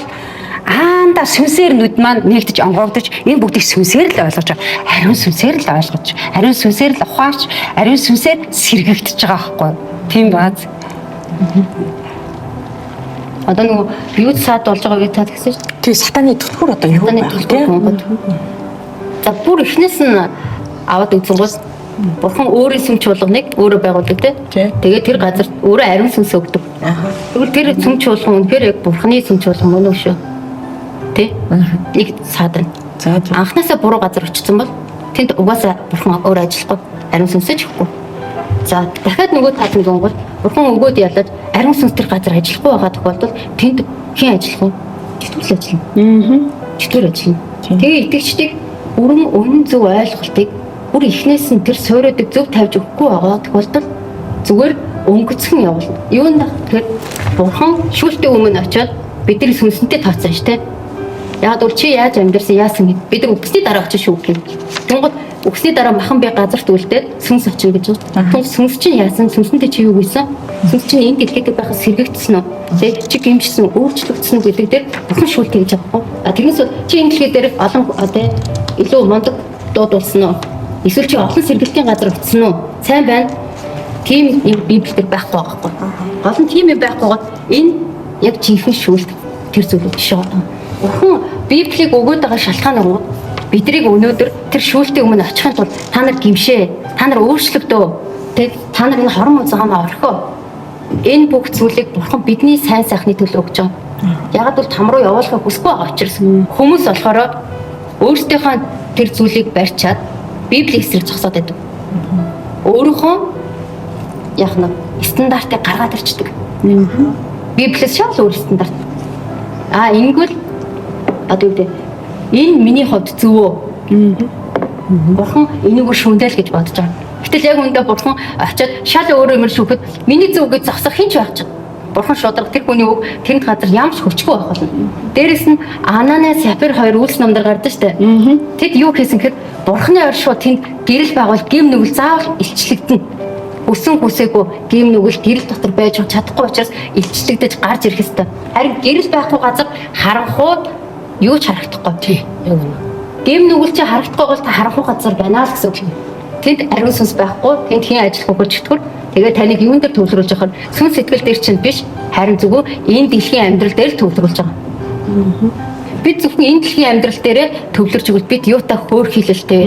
аанда сүнсээр нүд маань нэгдэж онгоогдож энэ бүгдийг сүнсээр л ойлгож байгаа. Ариун сүнсээр л ойлгож, ариун сүнсээр л ухаарч, ариун сүнсээр сэргэгдэж байгаа байхгүй юу? Тийм бааз.
Одоо нөгөө юу саад болж байгааг та тэгсэн шүү дээ.
Тэгээ сатаны түлхүүр одоо юу
Сатаны түлхүүр. За бүр эхнээс нь аваад үзэн гол Бурхан өөрийн сүм чуулганыг өөрөө байгуулдаг тий. Тэгээд тэр газар өөрөө ариун сүнс өгдөг. Тэгвэл тэр сүм чуулган үнэхээр яг Бурханы сүм чуулган мөн үү шүү. Тий. Нэг саад. Анхнаасаа буруу газар очсон бол тэнд угаасаа Бурхан өөр ажиллахгүй ариун сүнсэж өгөхгүй. За дахиад нөгөө таатан гонгол Бурхан өгөөд ялаад ариун сүнс тэр газар ажиллахгүй байгаа тохиолдолд тэнд хэн ажиллах вэ? Чөтгөр ажиллана. Чөтгөр ажиллана. Тэгээ итгэгчдийг бүрэн үнэн зөв ойлголтыг бүр эхнээс нь тэр суурьдаг зөв тавьж өгөхгүй байгаа тохиолдолд зүгээр өнгөцгөн явуулна. Юунд тэгэхээр Бурхан шүүлтийн өмнө очиод бидний сүнсэнтэй тооцсон ш тэ. Яг бол чи яаж амьдэрсэн яасан гэд бид нар үгсний дараа очиж шүү гэх. Тэнгод үгсний дараа махан би газарт үлдээд сүнс очив гэж байна. Тэгвэл сүнс чинь яасан? Сүнсэнтэй чи юу хийсэн? Сүнс чинь энэ дэлхийд байхад сэргэгдсэн үү? Тэг чи гимжсэн, өөрчлөгдсөн үү гэдэг дээр Бурхан шүүлт хийж байгаа юм. Тэгнээс чи энэ дэлхий дээр олон одоо илүү мундаг дуудулсан уу? Эсвэл чи олон сэргэлтийн газар очсон уу? Сайн байна. Тийм Библиэлд байхгүй байгаа байхгүй. Гол нь тийм юм байхгүй. Энэ яг жинхэнэ шүүлт тэр зүйл биш байгаа. Бурхан Библийг өгөөд байгаа шалтгаан нь биднийг өнөөдөр тэр шүүлтийн өмнө очихын тулд та нар гимшээ, та нар өөрчлөгдөө, тэг та нар энэ хорон музагаамаа орхио. Энэ бүх зүйлийг Бурхан бидний сайн сайхны төлөө өгч байгаа. Ягаад бол там руу явуулахыг хүсэхгүй байгаа учраас хүмүүс болохоор өөрсдийнхөө тэр зүйлийг барьчаад Библийг эсрэг зогсоод байдаг. Өөрийнхөө яг нэг стандартыг гаргаад ирчдэг. Библиэс шал өөр стандарт. Ингэвэл одоо юу гэдэг энэ миний хувьд зөв үү? Бурхан энийг шүндэл гэж бодож байгаа. Гэтэл яг үүндээ Бурхан очиад шал өөрөө юм шүүхэд миний зөв гэж зогсох хинч байх чинь. Бурхан шударга тэр хүний үг тэнд газар ямарч хүчгүй байх болно. Дээрэс нь Ананас Сапир хоёр үйлс намдар гардаг штэ. Тэд юу хийсэн гэхээр Бурханы оршуу тэнд гэрэл байгуул гим нүгэл заавал илчлэгдэнэ. Өсөн хүсээгүй гим нүгэл гэрэл дотор байж чадахгүй учраас илчлэгдэж гарч ирэх ёстой. Харин гэрэл байхгүй газар харанхууд юу ч харагдахгүй. Тий. Гим нүгэл чи харагдахгүй бол та харанхуй газар байна л гэсэн үг. Тэнд ариун сүнс байхгүй, тэнд хэн ажиллах вэ чөтгөр. Тэгээд таныг юун дээр төвлөрүүлж яхаар сүн сэтгэл дээр чинь биш, харин зөвхөн энэ дэлхийн амьдрал дээр л төвлөрүүлж байгаа. Бид зөвхөн энэ дэлхийн амьдрал дээрээ төвлөрч өгвөл бид юутай хөөрхилэлтэй.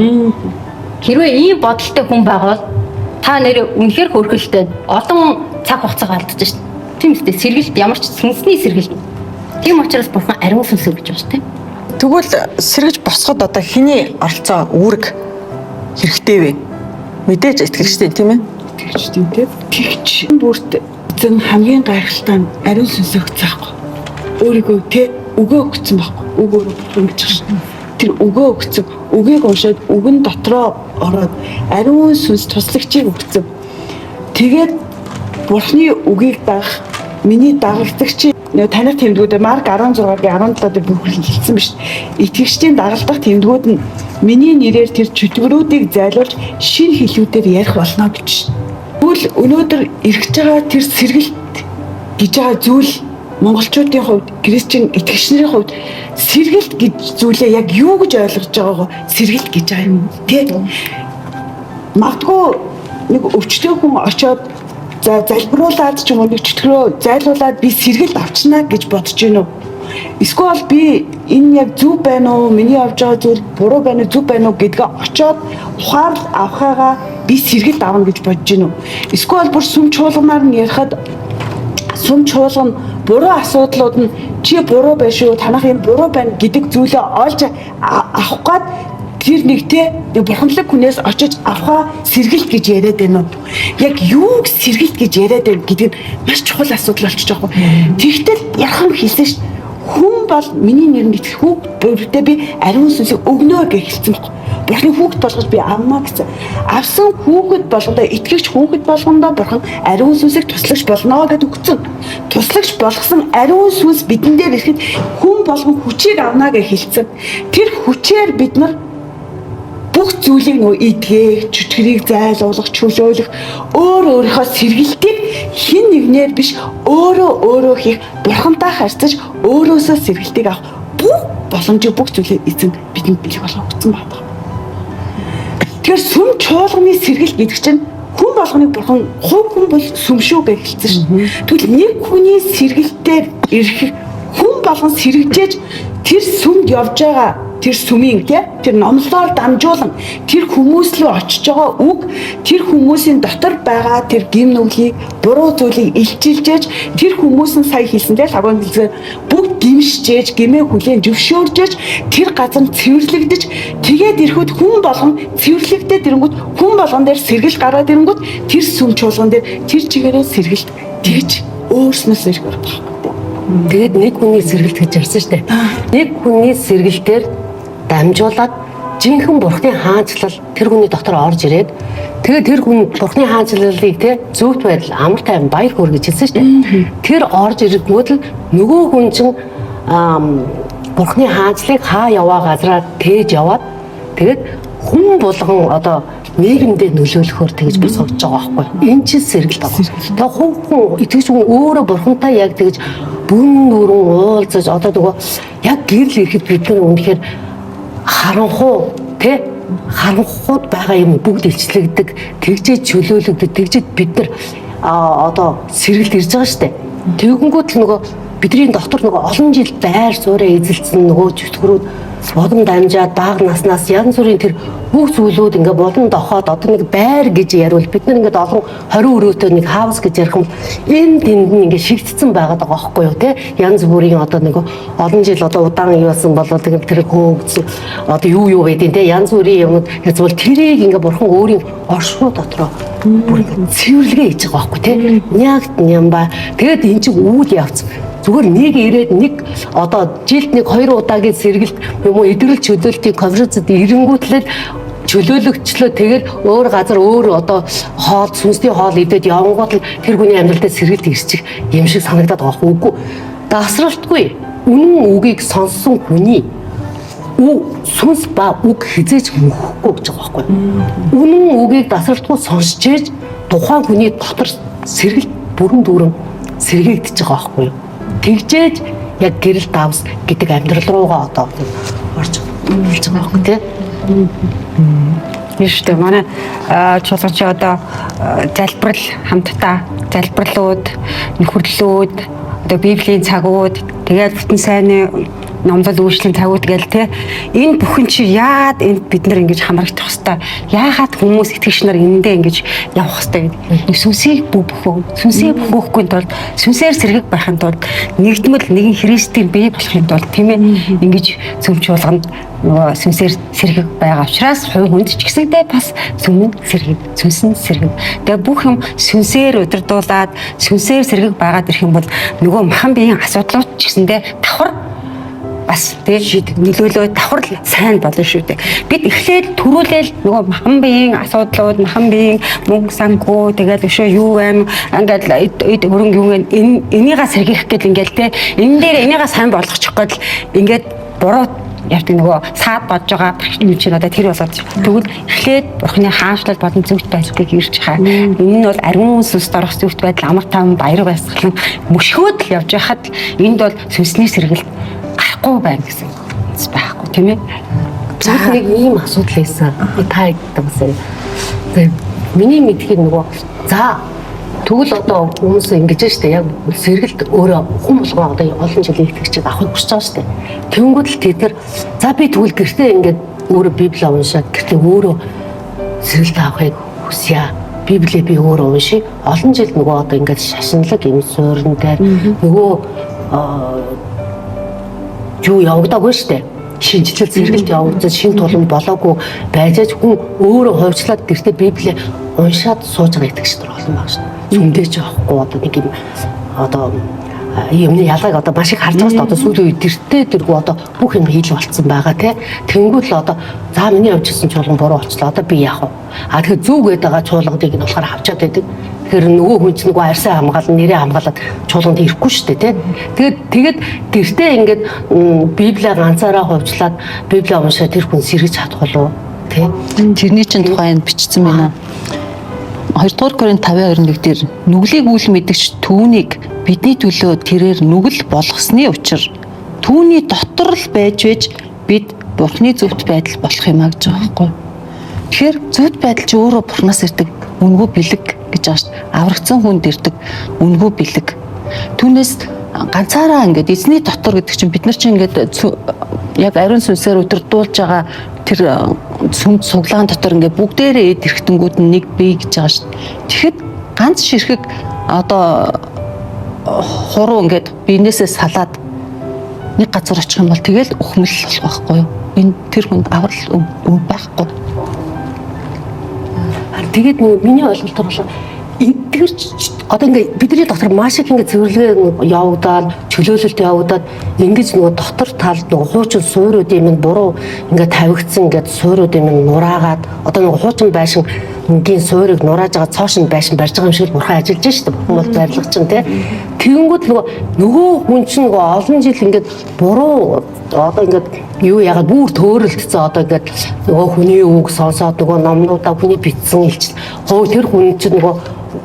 Хэрвээ ийм бодолтой хүн байвал та нэр үнэхээр хөөрхилтэй олон цаг хугацаа алдаж шин. Тийм үстэй сэргэлт ямар ч сүнсний сэргэлт. Тийм учраас Бурхан ариун сүнс өгч байгаа шүү дээ.
Тэгвэл сэргэж босоход одоо хэний оролцоо үүрэг хэрэгтэй вэ? Мэдээж итгэгчтэй тийм ээ?
Итгэгчтэй тийм. Тэгч бүрт зэн хамгийн гайхалтай нь ариун сүнс өгч байгаа. Өөрийгөө тэ өгөө өгсөн байхгүй. Өгөөр ингэж шин. Тэр өгөө өгсөн. Үгийг уншаад үгэн дотроо ороод ариун сүнс туслагчийг өгсөн. Тэгээд Бурхны үгийг дагах миний дагалдагчийн таних тэмдгүүд Марк 16-гийн 17-д бүхэлдсэн биш. Итгэгчдийн дагалдах тэмдгүүд нь миний нэрээр тэр чөтгөрүүдийг зайлуулж шинэ хэлүүдээр ярих болно гэж. Тэгвэл өнөөдөр ирж байгаа тэр сэргэлт гэж байгаа зүйл монголчуудын хувьд, христчин итгэгчнэрийн хувьд сэргэлт гэж зүйлээ яг юу гэж ойлгож байгаагаа сэргэлт гэж байгаа юм тий. Магадгүй нэг өвчтөн хүн очиод за залбируулаад ч юм уу нэг чөтгөрөө зайлуулаад би сэргэлт авчнаа гэж бодож гинөө. Эсвэл би энэ яг зөв байна уу? Миний авч байгаа зүйл буруу байна уу, зөв байна уу гэдгээ очиод ухаар авахаагаа би сэргэлт авна гэж бодож гинөө. Эсвэл бүр сүм чуулганаар нь ярихад сүм чуулган буруу асуудлууд нь чи буруу байна шүү, танах юм буруу байна гэдэг зүйлээ олж авах гад тэр нэгтэй бурханлаг хүнээс очиж авахаа сэргэлт гэж яриад байна уу? Яг юуг сэргэлт гэж яриад байна гэдэг нь маш чухал асуудал болчихж байгаа юм. Тэгтэл ярхан хэлсэн ш. хүн бол миний нэрнд итгэх хүүхдтэй би ариун сүнсийг өгнө гэж хэлсэн баг. Бурхны хүүхэд болгож би авмаа гэсэн. Авсан хүүхэд болгондоо итгэгч хүүхэд болгондоо Бурхан ариун сүнсийг туслагч болно гэдээ өгсөн. Туслагч болгосон ариун сүнс бидэн дээр ирэхэд хүн болгон хүчийг авна гэж хэлсэн. Тэр хүчээр бид нар бүх зүйлийг нөө эдгээх, чөтгөрийг зайлуулах, чөлөөлөх, өөрийнхөө сэргэлтийг хэн нэгнээр биш өөрөө хийх, Бурхантай харьцаж өөрөөсөө сэргэлтийг авах бүх боломжийг бүх зүйлийг эзэн бидэнд бий болгосон байна. Тэгэхээр сүм чуулганы сэргэлт гэдэг чинь хүн болгоныг Бурхан хувь хүн бол сүм шүү гэж хэлсэн шүү. Тэгвэл нэг хүний сэргэлтээр ирэх хүн болгон сэргэж тэр сүмд явж байгаа тэр сүмийн тэр номлоор дамжуулан тэр хүмүүс рүү очиж байгаа үг тэр хүмүүсийн дотор байгаа тэр гим нүглийг буруу зүйлийг илчилжээж тэр хүмүүс нь сая хэлсэндээ лагуун хэлзээ бүгд гимшжээж гимээ хүлээн зөвшөөржээж тэр газар цэвэрлэгдэж тэгээд ирэхэд хүн болгон цэвэрлэгдээд ирэнгүүт хүн болгон дээр сэргэл гараад ирэнгүүт тэр сүм чуулган дээр тэр чигээрээ сэргэлт тэгж өөрснөөс ирэх байна.
Тэгээд нэг хүний сэргэлт гэж ярьсан шүү дээ. Нэг хүний сэргэлтээр дамжуулаад жинхэнэ Бурхны хаанчлал тэр хүний дотор орж ирээд тэгээд тэр хүн Бурхны хаанчлалыг зөвхт байдал амар тайван баяр хөөр гэж хэлсэн шүү дээ. Тэр орж ирэнгүүт л нөгөө хүн чинь Бурхны хаанчлалыг хаа яваа газараа тээж яваад тэгээд хүн болгон одоо нийгэмдээ нөлөөлөхөөр тэгж босгож байгаа байхгүй. Энэ чинь сэргэлт байгаа. Тэгээ хүн итгэж хүн өөрөө Бурхантай яг тэгж бүн нүрэн уулзаж одоо нөгөө яг гэрэл ирэхэд бид нар үнэхээр харанхуу харанхууд байгаа юм бүгд илчлэгдэг, тэгжээ чөлөөлөгдөг, тэгжээд бид нар одоо сэргэлт ирж байгаа шүү дээ. Тэгэнгүүт л нөгөө бидний дотор нөгөө олон жил байр суурьаа эзэлсэн нөгөө чөтгөрүүд бодон дамжаад бага наснаас янз бүрийн тэр бүх зүйлүүд ингээ болон дохоод одоо нэг байр гэж яриул бид нар ингээд олон 20 өрөөтэй нэг хаус гэж ярих юм энэ тэнд нь ингээ шигдсэн байгаад байгаа байхгүй юу те янз бүрийн одоо нэг олон жил одоо удаан юусан болоо тэр хөөгдсөн одоо юу байдیں۔ Те янз бүрийн юмуд язвал тэрийг ингээ бурхан өөрийн оршуу дотроо бүр цэвэрлэгээ хийж байгаа байхгүй те яг юм ба тэгээд эн чинь үйл явц зүгээр нэг ирээд нэг одоо жилд нэг 2 удаагийн сэргэлт юм уу эдгэрэл чөлөөлтийн конференцэд ирэнгүүтлээ чөлөөлөгчлөө тэгэл өөр газар өөр одоо хоол сүнсний хоол идээд явангууд л тэр хүний амьдралдаа сэргэлт ирчих юм шиг санагдаад байгаа үгүй дасралтгүй үнэн үгийг сонссон хүний сүнс ба үг хизээж мөхгүй гэж байгаа байхгүй үнэн үгийг дасралтгүй сонсч ээж тухайн хүний дотор сэргэлт бүрэн дүүрэн сэргээгдэж байгаа байхгүй тэгжээж яг гэрэл давс гэдэг амьдрал руугаа одоо орж ирж байгаа байхгүй тий.
Биш үү манай чуулганч одоо залбирал хамтдаа залбирлууд нөхөрлөлүүд одоо библийн цагууд тэгээд бүтэн сайнны номлол үйлчлэлийн цагууд гээл те энэ бүхэн чи яад энд бид нар ингэж хамрагдах хэвээр яагаад хүмүүс итгэгч нар эндээ ингэж явах хэвээр гэдэг сүнсийг бөхөхгүй тулд сүнсээр сэргэг байхын тулд нэгдмэл нэгэн Христийн бие болохын тулд тийм ээ ингэж зөв чуулганд нөгөө сүнсээр сэргэг байгаа учраас хувь хүнд ч гэсэндээ бас сүнс нь сэргэг тэгээ бүх юм сүнсээр удирдуулаад сүнсээр сэргэг байгаад ирэх юм бол нөгөө махан биеийн асуудлууд ч гэсэндээ давхар бас тэгээд нөлөөлөө давхар сайн болно шүү дээ. Бид эхлээд төрүүлээл нөгөө махан биеийн асуудлууд, махан биеийн мөнгө санхүү тэгээд өшөө юу байна? Ингээд хөрөнгө юу вэ? Энийгээ сэргийх гээд ингээд те энэ дээр энийгээ сайн болгочих гээд ингээд буруу явдаг нөгөө саад бодож байгаа юм чинь одоо тэр болоод тэгвэл эхлээд бурхны хаанчлал болон зөвхт байдлыг ирж хаа. Энэ нь бол ариун сүнс дорох зөвхт байдал амар тааван баяр баясгалан мөшгөөд л явж байхад энд бол сүнсний сэргэлт гарахгүй байна гэсэн үс байхгүй тийм ээ.
За нэг ийм асуудал байсан. Та гэдэгсэн. Тэгээд миний мэдхийн нөгөө за тэгвэл одоо хүмүүс ингэж штэ яг сэргэлт өөрөө хүн болгоо одоо олон жилийн итгэгчид авахыг хүсэж байгаа штэ. Тэнгүүд л тэд нар за би тэгвэл гэртээ ингээд өөрөө Библи уншаад гэртээ өөрөө сэргэлт авахыг хүсье. Библийг би өөрөө уншия. Олон жил нөгөө одоо ингээд шашинлаг юм суурин дээр нөгөө юу явагдаагүй штэ. Шинжлэл сэргэлт явагдаж шин тулан болоогүй байжээж хүн өөрөө хувьчлаад гэртээ Библийг уншаад сууж байгаа итгэгчдэр олон байна шүү дээ. Зөндөөж авахгүй одоо нэг юм одоо юмны ялгааг одоо маш их харж байгаас одоо сүүлийн үед тэртээ тэргүй одоо бүх юм хийл болцсон байгаа тий. Тэнгүүд л одоо за миний явжсэн чуулган буруу болчлоо. Одоо би яах вэ? Тэгэхээр зүг гээд байгаа чуулганыг нь болохоор авчаад байдаг. Тэгэхээр нөгөө хүн чинь нөгөө арьсаа хамгаална, нэрээ хамгаалаад чуулганд ирэхгүй шүү дээ тий. Тэгээд гэртээ ингээд Библийг ганцаараа хувьчлаад Библийг уншаад тэр хүн сэргэж чадах болов тий.
Тэрний чинь тухайн бичсэн байна. 2 дугаар Коринт 5:21 дээр нүглийг үл мэдгч түүнийг бидний төлөө тэрээр нүгэл болгосны учир түүний дотор л байж бид Бурхны зөвхт байдал болох юм а гэж байгаа байхгүй. Тэгэхээр зөвхт байдал чи өөрөө Бурхнаас ирдэг үнгүй бэлэг гэж байгаа шүү дээ. Аврагдсан хүнд ирдэг үнгүй бэлэг. Түүнээс ганцаараа ингээд эзний дотор гэдэг чинь бид нар чинь ингээд яг ариун сүнсээр өдөрдүүлж байгаа тэр сүмд суглаан дотор ингээд бүгдээрээ эд эрхтэнгүүд нь нэг бие гэж байгаа шүү дээ. Тэгэхэд ганц ширхэг одоо хуруу ингээд биенээсээ салаад нэг газар очих юм бол тэгэл ухмал болох байхгүй юу? Энэ тэр хүнд аврал байхгүй.
Тэгээд миний ойлголтоор бол эдгээр одоо ингээ бидний дотор маш их ингээ цэвэрлэгээ явагдаад чөлөөлөлт явагдаад ингэж нөгөө дотор талд нөгөө хуучин суурьуудын минь буруу ингээ тавигдсан ингээд суурьуудын минь нураагаад одоо нөгөө хуучин байшин ингийн суурийг нурааж байгаа цоошин байшин барьж байгаа юм шиг бурхан ажиллаж шүү дээ. Бурхан бол барилга чинь тий. Тэгэнгүүт нөгөө хүн чинь нөгөө олон жил ингээд буруу одоо ингээд юу яагаад бүр төөрөлдсөн одоо ингээд нөгөө хүний үг сонсоод нөгөө номнуудаа хүний бичсэн илчил хөө тэр хүн чинь нөгөө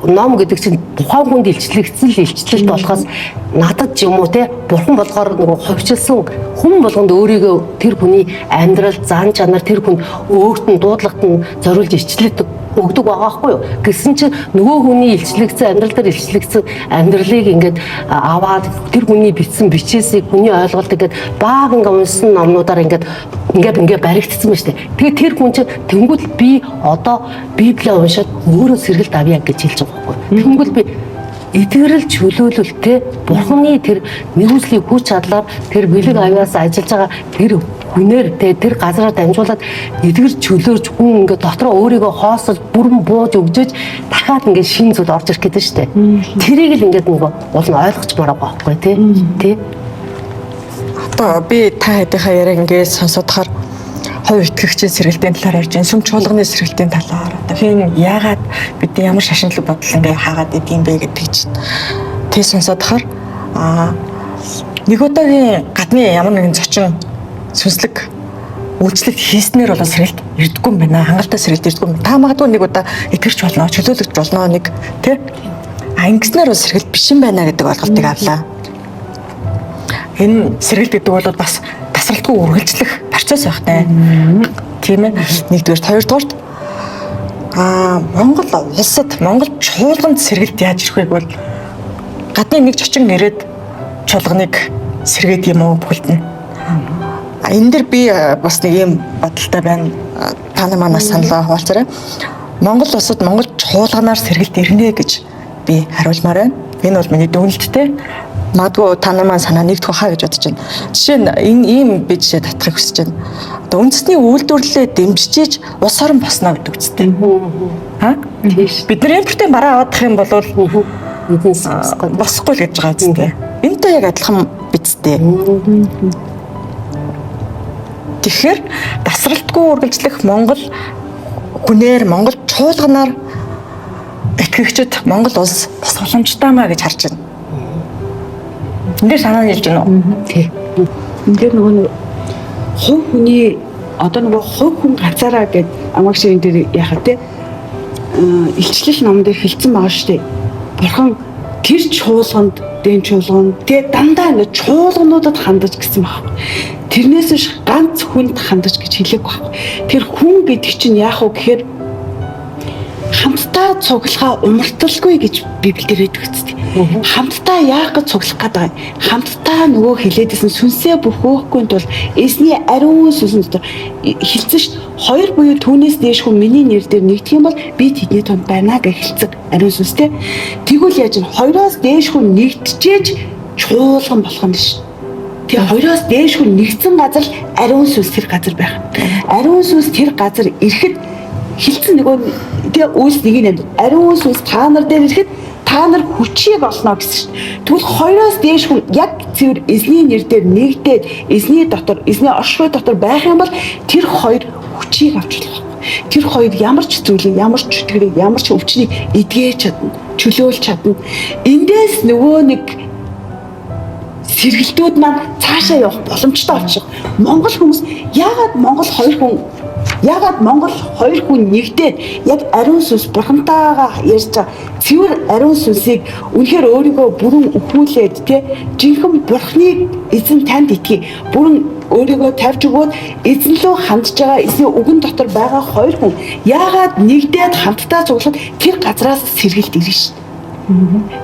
ном гэдэг чинь тухайн хүнд илчлэлт болохоос надад ч юм уу те бурхан болгоор нөгөө ховчилсан хүн болгонд өөрийгөө тэр хүний амьдрал зан чанар тэр хүн өөрт нь дуудлагт нь зориулж илчлээд өгдөг байгаа байхгүй юу. Гэсэн чинь нөгөө хүний илчлэгдсэн амьдрал дээр илчлэгдсэн амьдралыг ингээд аваад тэр хүний бичсэн бичээсийг хүний ойлголтыг ингээд баг ингээд унсан номнуудаар ингээд баригдсан байна шүү дээ. Тэгээд тэр хүн чинь тэнгуэл би одоо Библийг уншаад өөрөө сэргэлт авъя гэж хэлж байгаа байхгүй юу. Тэнгуэл би эдгэрэл чөлөөлөлтэй бурханы тэр нэгүслийн хүч чадлаар тэр бэлэг авьяас ажиллаж байгаа тэр хүнээр тэр газараа дамжуулаад эдгэр чөлөөрж хүн ингээд дотроо өөрийгөө хоосож бүрэн бууж өгжөөж дахиад ингээд шин зүйл орж ирэх гэдэг шүү дээ. Тэрийг л ингээд нөгөө уул нь ойлгож мараа байхгүй тий.
Одоо би та хэдийнхаа яриаг ингээд сонсохоор хувь итгэгчийн сэргэлтийн талаар ярьж байна. Сүм чуулганы сэргэлтийн талаар одоо хин яагаад бидний ямар шашинлаг бодол ингээ хаагаад идэм бэ гэдэг чинь тэг сонсохоор нэг удаагийн гадны ямар нэгэн зочин сүнслэг үйлчлэл хийснээр болоо сэргэлт ирдэггүй юм байна. Хангалттай сэргэлт ирдэггүй юм. Та магадгүй нэг удаа итгэвч болно, чөлөөлөгч болно нэг тий. Ингэснээр бол сэргэлт биш юм байна гэдэг ойлголтыг авлаа. Энэ сэргэлт гэдэг бол бас тасралтгүй үргэлжлэх процесс байх таа. Тийм ээ. Нэгдүгээр, хоёрдугаарт Монгол улсад Монгол чуулганд сэргэлт яаж ирэх вэ бол гадны нэг зочин ирээд чуулганыг сэргээд юм уу бүхэлд нь. Энэ дэр би бас нэг юм бодолтой байна. Та намаас саналаа хуваалцаарай. Монгол улсад Монгол чуулганаар сэргэлт ирнэ гэж би хариулмаар байна. Энэ бол миний дүгнэлттэй. Магадгүй та намаас санаа нэгдэх хаа гэж бодож байна. Жишээ нь энэ ийм би жишээ татахыг хүсэж байна. Одоо үндэсний үйлдвэрлэлээ дэмжиж улс орон босноо гэдэг үстэй. Бид нар импортын бараа аваадах юм бол босхгүй л гэж байгаа үстэй. Энэтэй яг адилхан бидтэй. Тэгэхээр тасралтгүй үргэлжлэх Монгол хүнээр Монгол чуулганаар итгэгчид Монгол улс бас боломжтой маа гэж харж байна. Эндээ санаа нийлж байна уу?
Тий. Эндээ нөгөө хувь хүний одоо нөгөө хувь хүн ганцаараа гэдэг амгагч энэ дээр яхаа те илчлэл ном дээр хэлсэн байгаа шүү дээ. Бурхан тэр чуулганд, дэн чуулганд тэгээ дандаа ингэ чуулгануудад хандаж гэсэн баг. Тэрнээс биш ганц хүнд хандаж гэж хэлээг баг. Тэр хүн гэдэг чинь яах вэ гэхээр хамтдаа цуглахаа умарталгүй гэж Библиэр хэлдэг үстэй. Хамтдаа яах гэж цуглах гэдэг юм. Хамтдаа нөгөө хилээдсэн сүнсээ бөхөөхгүй тул эзний ариун сүнс дотор хэлсэн шүү. Хоёр буюу түүнээс дээш хүн миний нэр дээр нэгдэх юм бол би тэдний тунд байна гэж хэлсэн ариун сүнстэй. Тэгвэл яаж н хоёроос дээш хүн нэгдэжээж чуулган болох юм биш. Тэгээ хоёроос дээш хүн нэгдсэн газар л ариун сүнс тэр газар байх. Ариун сүнс тэр газар ирэхэд хилцэн нөгөө тэгээ үйлс нэг юм ариун сүнс та нар дээр ирэхэд та нар хүчийг олно гэсэн шүү. Тэгвэл хоёроос дээш хүн яг цэвэр эзний нэрээр нэгдээд эзний дотор, эзний оршихуй дотор байх юм бол тэр хоёр хүчийг авч болох. Тэр хоёр ямар ч зүйлийг, ямар ч чөтгөрийг, ямар ч өвчнийг эдгэж чадна, чөлөөлж чадна. Эндээс нөгөө нэг сэргэлтүүд маань цаашаа явах боломжтой болчих. Монгол хүмүүс яагаад Монгол хоёр хүн нэгдээд яг ариун сүнс бурхантайгаа ярьж байгаа цэвэр ариун сүнсийг үнэхээр өөрийгөө бүрэн өхүүлээд жинхэнэ бурхныг эзэн танд итгэе. Бүрэн өөрийгөө тавьж өгөөд эзэн лөө хандж байгаа эзний үгэн дотор байгаа хоёр хүн яагаад нэгдээд хамтдаа цуглаад тэр газраас сэргэлт ирнэ шүү.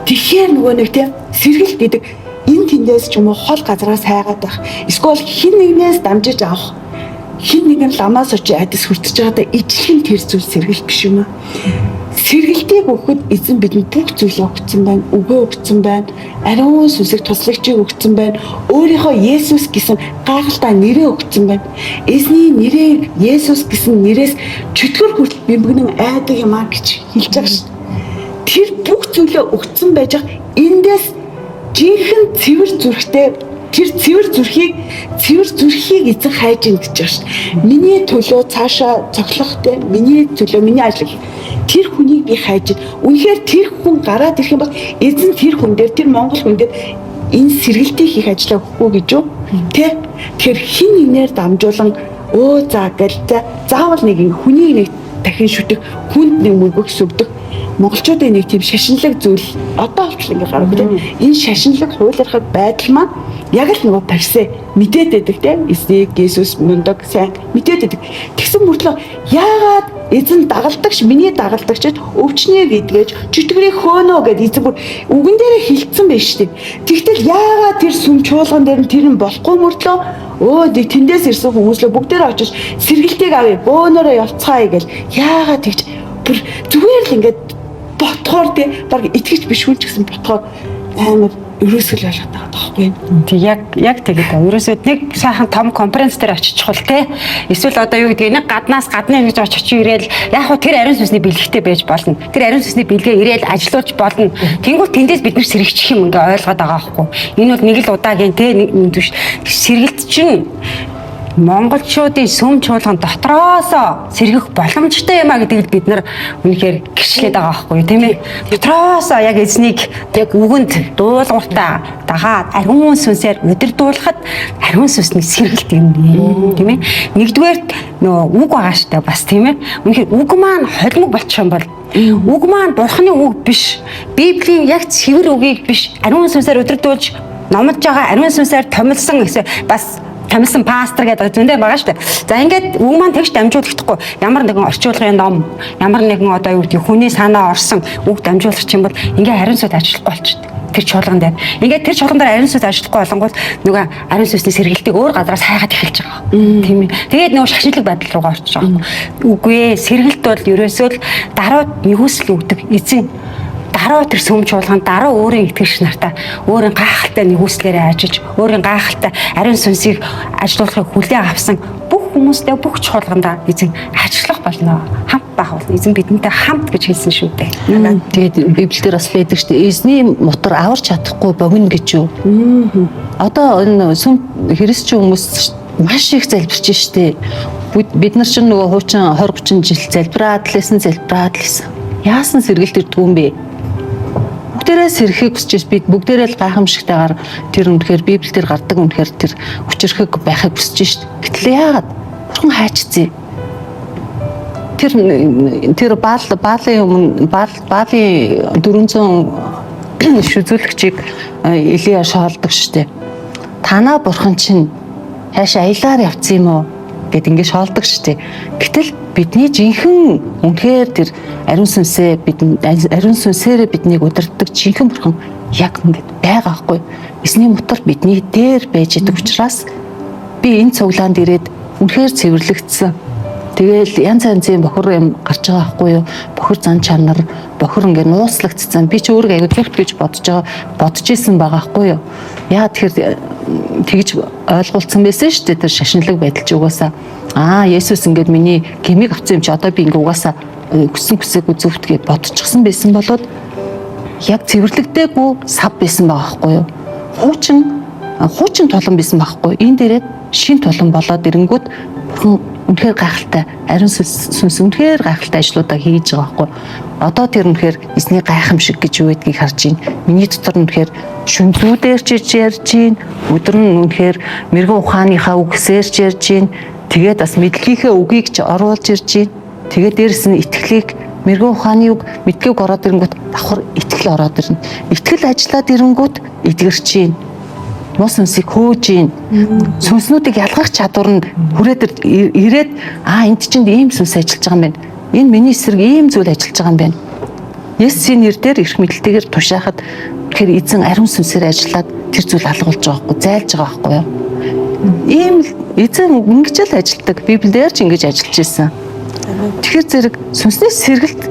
Тэгэхээр нөгөө нэг сэргэлт гэдэг энэ тэндээс ч юм уу хол газраас хайгаад байх. Эсвэл хин нэгнээс дамжиж авах. Хин нэгэн ламаас очиж айдас хүртэж байгаадаа ижлэх тэр зүйл сэргэлт биш юм аа. Сэргэлтийг өгөхөд эзэн бидэнд бүх зүйлээ өгсөн байна. Өгөө өгсөн байна. Ариун сүнсийг туслагчийг өгсөн байна. Өөрийнхөө Есүс гэсэн гайхалтай нэрээ өгсөн байна. Эзний нэрийг Есүс гэсэн нэрээс чөтгөр хүртэл бэмгэнэн айдаг юм аа гэж хэлж байгаа шүү. Тэр бүх зүйлээ өгсөн байж байгаа. Эндээс жинхэнэ цэвэр зүрхтэй тэр цэвэр зүрхийг эзэн хайж ийн гэж байна шүү дээ. Миний төлөө цаашаа цоглохтэй, миний төлөө миний ажил тэр хүнийг би хайж ийн. Үнэхээр тэр хүн гараад ирэх юм бол эзэн тэр хүн дээр, тэр монгол хүн дээр энэ сэргэлтийг хийх ажлаа өгөхгүй гэж юу? Тэгэхээр хин нэгнээр дамжуулан за гэл заавал нэг хүнийг нэг дахин шүтэх, хүнд нэг мөнгө өгсөгдөх. Монголчуудын нэг тийм шашинлаг зүйл одоо болчихлоо ингээ гарах тийм. Энэ шашинлаг хуулиархаг байдал маань яг л нөгөө парисэ мэдээд байдаг тийм. Эснийг Есүс мөндөг сайн мэдээд байдаг. Тэгсэн мөртлөө яагаад эзэн дагалдагч, миний дагалдагчд өвчнийг идгээж чөтгөрийг хөөнө гэдээ эзэн бүр үгэн дээрээ хилцсэн байж тийм. Тэгтэл яагаад тэр сүм чуулган дээр нь тэр нь болохгүй мөртлөө тэндээс ирсэн хүмүүслөө бүгдээрээ очиж сэргэлтийг авъя, бөөнөрөө явцгаая гэл яагаад тэгж бүр зүгээр л ингээд ботхоор баг итгэж биш хүн ч гэсэн ботхоор амар ерөөсөл болгоод байгаа тоххой.
Тэг яг тэгээд ерөөсөө нэг сайхан том конференц дээр очихвол эсвэл одоо юу гэдгийг нэг гаднаас гадны гэж очиж ирээл яг хөө тэр ариун сүнсний бэлгэгтэй байж болно. Тэр ариун сүнсний бэлгээ ирээл ажилуулж болно. Тэнгүүт тэндээс бид нар сэргийчих юм ингээ ойлгоод байгаа байхгүй. Энэ бол нэг л удаагийн нэг биш. Сэргэлт чинь монголчуудын сүм чуулган дотроосоо сэргэх боломжтой юм а гэдгийг бид нар үнэхээр гэрчлээд байгаа байхгүй тийм ээ. Дотроосоо яг эзнийг яг үгэнд дуулууртаа дагаад ариун сүнсээр удирдуулахад ариун сүнсний сэргэлт ирнэ тийм ээ. Нэгдүгээр нөө үг байгаа штэ бас тийм ээ. Үнэхээр үг маань холимог болчих юм бол үг маань бурхны үг биш. Библийн яг цэвэр үгийг биш. Ариун сүнсээр удирдуулж номлож байгаа ариун сүнсээр томилсон гэсэн бас тамилсан пастор гэдэг зөндөө байгаа шүү дээ. За ингээд үг маань тэгж дамжуулахдаггүй ямар нэгэн орчуулгын ном, ямар нэгэн одоо юу гэдэг хүний санаа орсон үг дамжуулах юм бол ингээ ариун сүнс ажиллахгүй болчихдог. Тэр чуулган дээр. Ингээд тэр чуулган дээр ариун сүнс ажиллахгүй болонгууд нөгөө ариун сүнсний сэргэлтийг өөр газараас хайгаад эхэлж байгаа. Тийм ээ. Тэгээд нөгөө шашинлаг байдал руугаа орчих байгаа. Үгүй ээ, сэргэлт бол ерөөсөө л даруйд нэгүсэл өгдөг эзэн даруй тэр сүм чуулган даруй өөрийн итгэгч нартаа өөрийн гайхалтай нэгүслээрээ ажиж өөрийн гайхалтай ариун сүнсийг ажилуулахыг хүлээн авсан бүх хүмүүстэй бүх чуулгандаа эзэн ажиллах болно. Хамт байх болно. Эзэн бидэнтэй хамт гэж хэлсэн шүү дээ.
Тэгээд Библиэлд бас байдаг шүү дээ. Эзний мотор аварч чадахгүй богино гэж юу. Одоо энэ сүм христчин хүмүүс маш их залбирч штэ. Бид нар ч нөгөө хуучин 20 30 жил залбираад лсэн. Яасан сэргэлт ирдгүй юм бэ? Бүгдээрээ сэрхийг хүсэж бид бүгдээрээ л гайхамшигтайгаар тэр үнэхээр Библиэлд гардаг үнэхээр тэр хүчрхэг байхыг хүсэж шít. Гэтэл яагаад бурхан хайчцээ? Тэр баалын 400 шүзүүлэгчийг Илия шоолдог штэ. Танаа бурхан чинь хайшаа аялаар явцсан юм уу гэд ингэ шоолдог штэ. Гэтэл бидний жинхэнэ үнэхээр тэр ариун сүнсээр биднийг удирддаг жинхэнэ бурхан яг ингэ байгаа байхгүй. Эзний мотор бидний дээр байж идэг учраас би энэ цуглаанд ирээд үнэхээр цэвэрлэгдсэн. Тэгээл янз янзын бохор юм гарч байгаа байхгүй юу? Бохор зан чанар, бохор ингэ нууцлагдсан. Би ч өөрийгөө аягүй зүгт гэж бодож исэн байгаа байхгүй юу? Яа тэгэхээр тэгж ойлголцсон байсан шүү дээ тэр шашинлаг байдал ч угаасаа. Есүс ингээд миний гмийг авсан юм чи одоо би ингээ угаасаа хүссэн хүсээгүй зүвт гэж бодчихсон байсан болоод яг цэвэрлэгдээгүй сав байсан байгаа байхгүй юу? Хуучин тулан байсан байхгүй. Энэ дээрээ шин тулан болоод ирэнгүүт бурхан үнэхээр гайхалтай, ариун сүнс үнэхээр гайхалтай ажлуудаа хийж байгаа байхгүй. Одоо тэр үнэхээр эзний гайхамшиг гэж юу гэдгийг харж байна. Миний дотор үнэхээр шүнзүүдээр ч ярьж байна. Өдөр нь үнэхээр мэрэгэн ухааныхаа үгсээр ч ярьж байна. Тэгээд бас мэдлэгийнхээ үгийг ч оруулж ирж байна. Тэгээд дээрэс нь итгэлийг мэрэгэн ухааны үг мэдлэгийг ороод ирэнгүүт давхар итгэл ороод ирнэ. Итгэл ажиллаад ирэнгүүт эдгэрч байна. Мос сүнсийг хөөж ийн. Сүнснүүдийг ялгах чадвар нь хүрээд ирээд энд чинь ийм сүнс ажиллаж байгаа юм байна. Энэ миний эсрэг ийм зүйл ажиллаж байгаа юм байна. Есүсийн нэрээр эрх мэдэлтэйгээр тушаахад тэгэхээр эзэн ариун сүнсээр ажиллаад тэр зүйл алгуулж байгаа байхгүй, зайлж байгаа байхгүй юу? Ийм эзэн ингэж л ажилдаг. Библиэр ч ингэж ажиллаж ирсэн. Тэгэхээр зэрэг сүнсний сэргэлт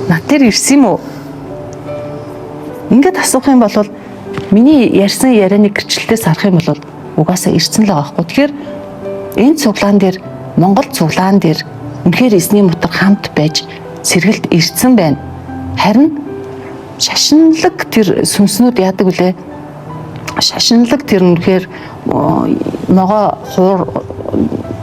над дээр ирсэн юм уу? Ингээд асуух юм бол миний ярьсан ярианы гэрчлэлээс харах юм бол угаасаа ирсэн л байгаа байхгүй. Тэгэхээр энэ цуглаан дээр Монгол цуглаан дээр үнэхээр эзний мотор хамт байж сэргэлт ирсэн байна. Харин шашинлаг тэр сүнснүүд яадаг вүлээ? Шашинлаг тэр үнэхээр ногоо хуур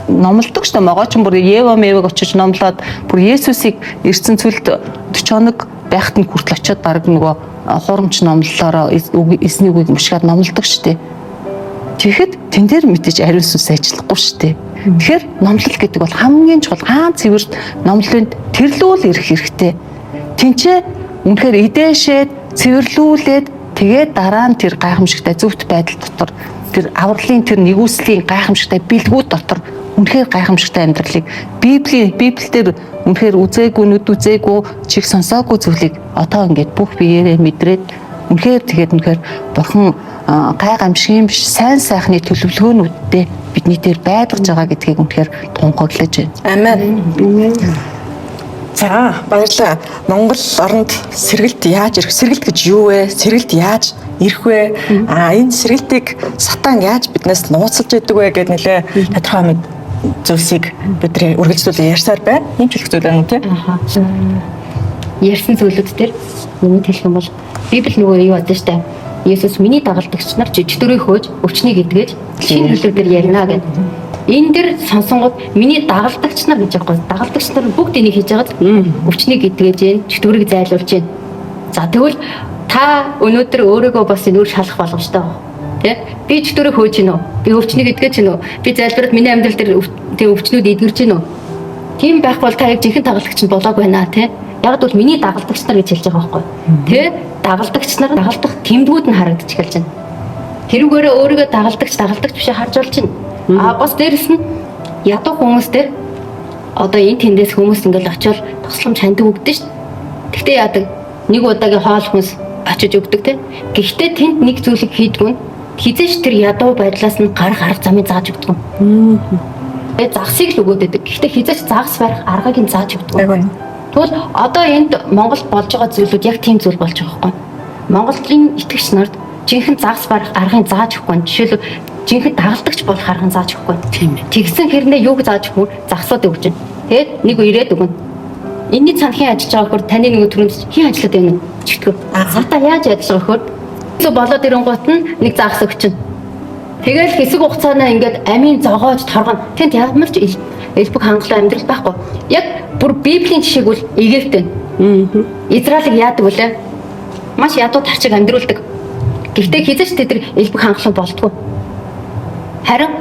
номлодог шүү дээ. Могоо ч бүр Ева мэвэг очиж номлоод бүр Есүсийг ирсэн цүлд 40 хоног байхад нь хүртэл очиод баг нөгөө хуурамч номлолоороо эзний үгийг мушгаад номлодог шүү дээ. Тэгэхэд тэн дээр мэдээж ариун сүнс ажиллахгүй шүү дээ. Тэгэхээр номлол гэдэг бол хамгийн чухал гаан цэвэрт номлолынд тэрлүүл ирэх хэрэгтэй. Тинчээ үнэхээр идээшээд цэвэрлүүлээд тэгээд дараа нь тэр гайхамшигтай зөвхт байдал дотор тэр авралын тэр нэгүслийн гайхамшигтай бэлгүүд дотор үнэхээр гайхамшигтай амьдралыг Библиэлд үнэхээр үзээгүй нүд үзээгүй чих сонсоогүй зүйлийг одоо ингээд бүх биеэрээ мэдрээд үнэхээр тэгээд үнэхээр бурхан гайхамшиг юм биш сайн сайхны төлөвлөгөөнүүдтэй бидний дээр байдгаж байгаа гэдгийг үнэхээр тунхаглаж байна.
Амен. За баярлалаа. Монгол оронд сэргэлт яаж ирэх? Сэргэлт гэж юу вэ? Сэргэлт яаж ирэх вэ? Энэ сэргэлтийг сатан яаж биднээс нууцлж идэг вэ гэдэг нэлээ тодорхой мэд зүйлсийг бидний үргэлжлүүлэн ярьсаар байна. Ийм ч хэлэх зүйл байна уу тий?
Ярьсан зүйлүүд дээр өмнөд хэлэх юм бол Библи нөгөө юу бодсон штэ. Есүс миний дагалдагч нар жижигдөрөө хөөж өвчнийг эдгэж шинэ хэлбэрээр ярина гэдэг. Энэ дэр сонсонгод миний дагалдагч нар гэж байгаа. Дагалдагч нар бүгд энийг хийж байгаад өвчнийг эдгэж जैन, чөтгөрийг зайлуулж जैन. За тэгвэл та өнөөдөр өөрийгөө бас энэ үр шалах боломжтой байна. Тэ? Би чөтгөрийг хөөж гинөө. Би өвчнийг эдгэж гинөө. Би зайлбараад миний амьдрал дээр тэр өвчнүүд эдгэрч гинөө. Тийм байх бол та яг жинхэнэ дагалдагч нь болоог байна тэ. Яг бол миний дагалдагч нар гэж хэлж байгаа байхгүй. Тэ? Дагалдагч нар дагалдах тэмдгүүд нь харагдаж эхэлж байна. Тэрүүгээрээ өөрийгөө дагалдагч биш харж болж байна. Бас дээрэс нь ядуу хүмүүс дээр одоо энэ тэндээс хүмүүс ингээл очиод тусламж ханддаг өгдөө шүү дээ. Гэхдээ яадаг? Нэг удаагийн хоол хүнс очиж өгдөг те. Гэхдээ тэнд нэг зүйлийг хийдгүн хизээш тэр ядуу байдлаас нь гарах арга замыг зааж өгдөг юм. Загсыг л өгөөд өгдөг. Гэхдээ хизээш загас барих аргыг нь зааж өгдөг. Тэгвэл одоо энд Монголд болж байгаа зүйлүүд яг тийм зүйл болж байгаа байхгүй. Монголын итгэгч нарт жинхэнэ загас барих аргыг зааж өгөхгүй. Жишээлбэл жинхэнэ дагалдагч болох аргыг зааж өгөхгүй. Тийм ээ. Тэгсэн хэрнээ юуг зааж өгөх вэ? Загсууд өгч байна. Тэгээд нэг ирээд өгнө. Энэний цаана хин ажиллаж байгаа хөр таны нэг төрөнд хин ажиллаад байна уу? Чигтгэв. Сата яаж ажиллаж байгаа хөр? Илүү болоод ирэнгуут нь нэг загас өгч байна. Тэгэл хэсэг хугацаанаа ингээд амийн зогоож торгоно. Тэнд ямар ч элбэг хангалуун амьдрал байхгүй. Яг бүр Библийн жишээг бол эгээвтэй. Израилыг яадаг вүлээ? Маш ядуу тарчиг амьдруулдаг. Гэхдээ хизээч тэд элбэг хангалуун болдгоо. Харин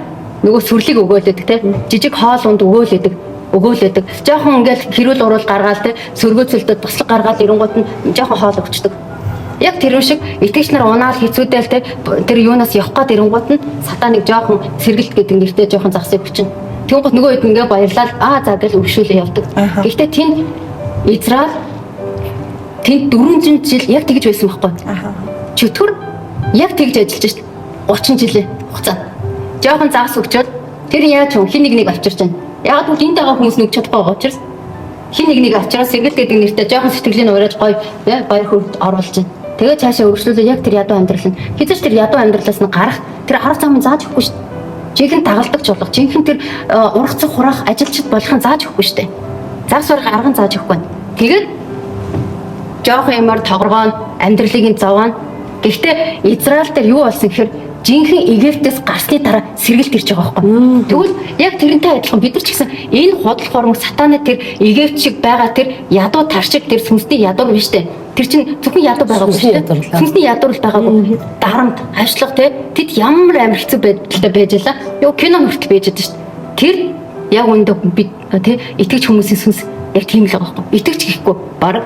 нөгөө сүрлийг өгөөлөдөг те. Жижиг хоол унд өгөөлөдөг. Жохон ингээд хэрүүл уруул гаргаал те. Сөргөөцөлдөд туслаг гаргаал ирэнгуут нь жохон хоол өгчдөг. Яг тэр шиг итгэгч нар унаал хэцүүдэл те. Тэр юунаас явах гээд ирэнгуут нь сатаныг жохон сэргэлт гэдэг нэртэй жохон загсыг өгчнө. Тэгвэл нөгөө хэд ингээ баярлал за гэж өвшүүлээ явдаг. Гэхдээ тэнд Израиль тэнд 400 жил яг тэгж байсан байхгүй. Чөтгөр яг тэгж ажиллаж шít 30 жилийн хугацаанд. Жохон загас өгчөөд тэр яаж хин нэг авчирч байна. Яг бол энд байгаа хүмүүс нүг чадахгүй байгаа учраас хин нэг авчираа сэргэлт гэдэг нэртэй жохон сэтгэлийн уураж гоё баяр хөөрт оруулж байна. Тэгээ цаашаа өргөжлүүлээ яг тэр ядуу амьдрал нь хэзээ ч тэр ядуу амьдралаас нь гарах тэр арга замыг зааж өгөхгүй шít. Жинхэнэ дагалдагч болох, жинхэнэ тэр ургацсан хураах ажилчид болохын зааж өгөхгүй шүү дээ. Загас барах арган зааж өгөхгүй. Тэгээд жоохон юмар тогрогоон амьдралыг нь зовоон. Гэхдээ Израиль дээр юу болсон гэхээр жинхэнэ Египтээс гарсны дараа сэргэлт ирж байгаа байхгүй. Тэгвэл яг тэрнтэй адилхан бид нар ч гэсэн энэ худал хуурмаг сатаны тэр Египт шиг байгаа тэр ядуу таршиг тэр сүнсний ядуур биш үү? Тэр чинь зөвхөн ядуу байгаагүй шүү дээ. Сүнсний ядуур л байгаагүй. Дарамт, ажлах тэд ямар амар хэцүү байдалтай байж лаа. Юу кино хүртэл байж байгаа шүү дээ. Тэр яг үүндээ бид итгэж хүмүүсийн сүнс яг тийм л байгаа байхгүй. Итгэж гэхгүй баг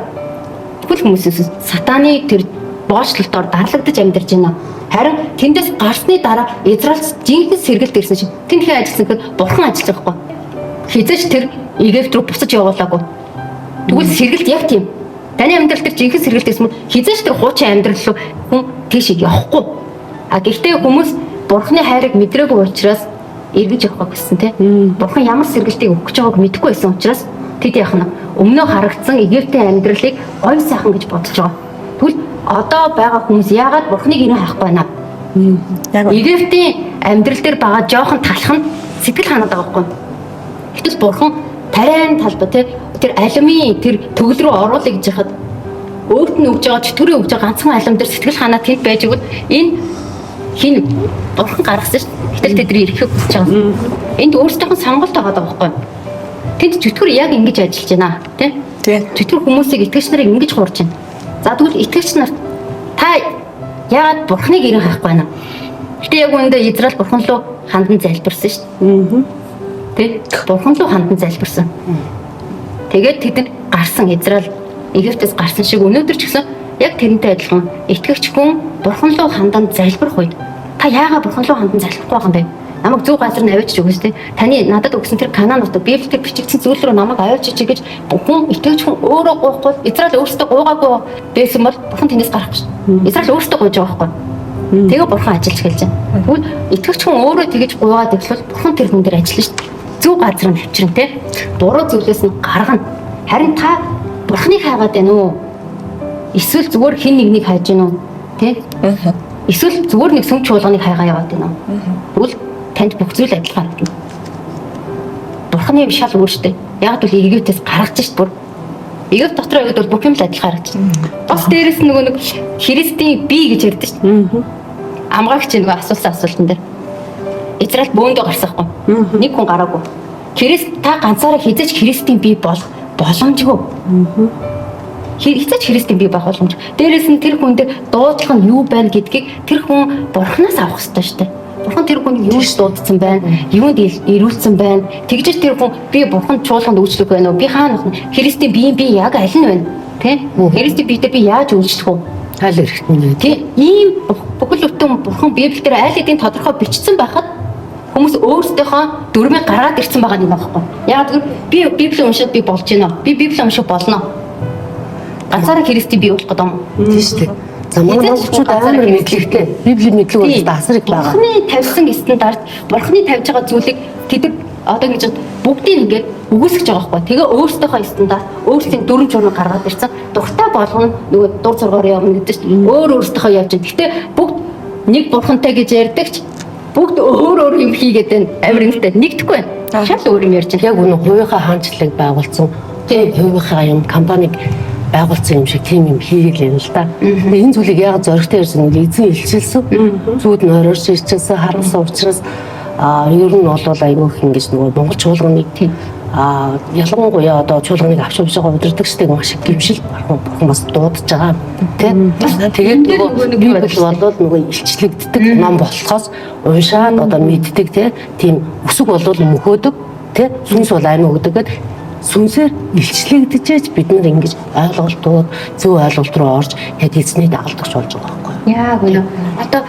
бүхэл хүмүүсийн сүнс сатаны тэр боочлолтоор дарлагдаж амьдарч байна. Харин тэндээс гарсны дараа Израильс жинхэнэ сэргэлт ирсэн чинь тэндхээ ажилласан гэхэд бурхан ажиллаж байгаа байхгүй. Хизээч тэр Египт рүү буцаж явуулаагүй. Тэгвэл сэргэлт яг тийм. Таны амьдрал дээр жинхэнэ сэргэлт ирсэн мөн хизээч тэр хуучин амьдрал руу хүн тийшээ явахгүй. А гэхдээ хүмүүс бурханы хайрыг мэдрээгүй учраас эргэж явах гэсэн тийм. Бурхан ямар сэргэлтийг өгч байгааг мэдэхгүй байсан учраас тэд яах нь өмнөө харагдсан Египтийн амьдралыг гой сайхан гэж бодож байгаа. Тэгвэл одоо байгаа хүмүүс яагаад бурхныг ирэн хайхгүй байна? Египтийн амьдрал дээр байгаа жоохон талах нь сэтгэл ханаад байгаа байхгүй. Гэтэл бурхан тарайн талбай тэр алимын тэр төгөл рүү оруулах гэж хахад өөрт нь өгж байгаа чөтгөрийн өгж байгаа ганцхан алим дээр сэтгэл ханаад тэд байж игэл энэ хин бурхан гаргасан шүү дээ. Гэтэл тэдний ирэхийг хүсэж байгаа. Энд өөрсдийнх нь сонголт байгаа даа байхгүй. Тэд чөтгөр яг ингэж ажиллаж байна тийм. Чөтгөр хүмүүсийг итгэгч нарыг ингэж хуурж байна. За тэгвэл итгэгч нар та яагаад бурхныг ирэн хайхгүй байна? Гэтэ яг үүндээ Израиль бурхан руу хандан залбирсан шүү дээ. Тэ? Бурхан руу хандан залбирсан. Тэгээд тэд гарсан Израиль Египтээс гарсан шиг өнөөдөр ч гэсэн яг тэрнтэй адилхан итгэгч хүн бурхан руу хандан залбирх үед та яагаад бурхан руу хандан залбихгүй байгаа юм бэ? Намайг зөв газар нь аваач өгөөс тэ. Таны надад өгсөн тэр Канаан нутаг Библиэлд бичигдсэн зүйл рүү намайг аваач гэж хүн итгэж хүн өөрөө гоохгүй Израиль өөртөө гоогаагүй байсан бол бурхан тэндээс гарах гэж. Израиль өөртөө гоож байгаа байхгүй. Тэгээ бурхан ажиллаж эхэлж байна. Тэгвэл итгэгч хүн өөрөө тэгэж гоогаад ирэхлээр бурхан тэр хүн дээр ажиллана шүү дээ. Зөв газар нь авчирна тэ. Буруу зүйлээс нь гаргана. Харин та бурханыг хайгаад байна уу? Эсвэл зүгээр хин нэгнийг хайж байна уу? Тэ? Эсвэл зүгээр нэг сүм чуулганыг хайгаа яваад байна уу? Тэгвэл танд бүх зүйл адилхан харагдана. Бурханы юм шал өөртөө. Яг л Египтээс гаргаж шít бүр. Египт дотор яваад бол бүх юм л адилхан харагдаж байна. Бас дээрэс нь нөгөө нэг Христийн бие гэж ярьдэн шít. Амгаагч нөгөө асуусан асуултан дээр. Израиль бөөндөө гарсахгүй. Нэг хүн гараагүй. Христ та ганцаараа хизээч Христийн бие боломжгүй. Хизээч Христийн бие байх боломж. Дээрэс нь тэр хүн дээр дуудлага нь юу байна гэдгийг тэр хүн бурхнаас авах хэрэгтэй шүү дээ. Бурхан тэр хүнийг юунд дуудсан байна? Юунд ирүүлсэн байна? Тэгжиж тэр хүн би бурханд чуулганд үйлчлэх байна уу? Би хаана байна? Христийн бие би яг аль нь байна? Тэ? Христийн биедээ би яаж үйлчлэх вэ?
Хаал хэрэгтэй.
Тэ? Ийм бүхэл бүтэн бурхан Библиэлд аль хэдийн тодорхой бичсэн байхад хүмүүс өөрсдийнхөө дүрмийг гаргаад ирсэн байгаа юм аахгүй. Яг би Библи уншаад би болж байна. Би Библи унших болно. Ганцаараа Христийн бие болох гэдэг юм.
Тийм шүү дээ. За манай монголчууд амар мэдлэгтэй. Библийн мэдлэг бол асар их байгаа.
Бурхны тавьсан стандарт, бурхны тавьж байгаа зүйлийг тэд одоо ингэж бүгдийг ингээд үгүйсгэж байгаа байхгүй. Тэгээ өөрсдийнхөө стандарт, өөрсдийн дүрм журмыг гаргаад ирсэн. Дуртай болгоно нөгөө дур зургаар явна гэдэг чинь өөрсдийнхөө явж байгаа. Гэтэ бүгд нэг бурхантай гэж ярьдагч бүгд өөр юм хийгээд байна. Амар юмтай нэгдэхгүй байна. Шал өөр юм ярьж байна.
Яг үнэ хувийнхаа хаанчлалыг байгуулсан. Тийм хувийнхаа юм компаниг байгуулсан юм шиг тийм юм хийгээл юм л да. Энэ зүйлийг яг зоригтой ярьсан нь эзэн илчилсэн. Зүуд нь оройрч ирчихсэн харансан учраас ер нь бол айгүйх ингэж нөгөө Монгол чуулганыг тийм ялангуяа одоо чуулганыг авч явж байгаа удирдагчдыг маш их гимшил бурхан бас дуудаж байгаа тийм. Тэгээд нөгөө Библи бол нөгөө илчлэгддэг ном болохоос уншаад одоо мэддэг тийм өсөг болвол мөхөөдөг тийм сүнс бол аймаг өгдөг гэдэг сүнсээр илчлэгдэжээж бид нар ингэж ойлголтууд зөв ойлголт руу орж яг эзний дагалдагч болж байгаа байхгүй.
Яг үнэ. Одоо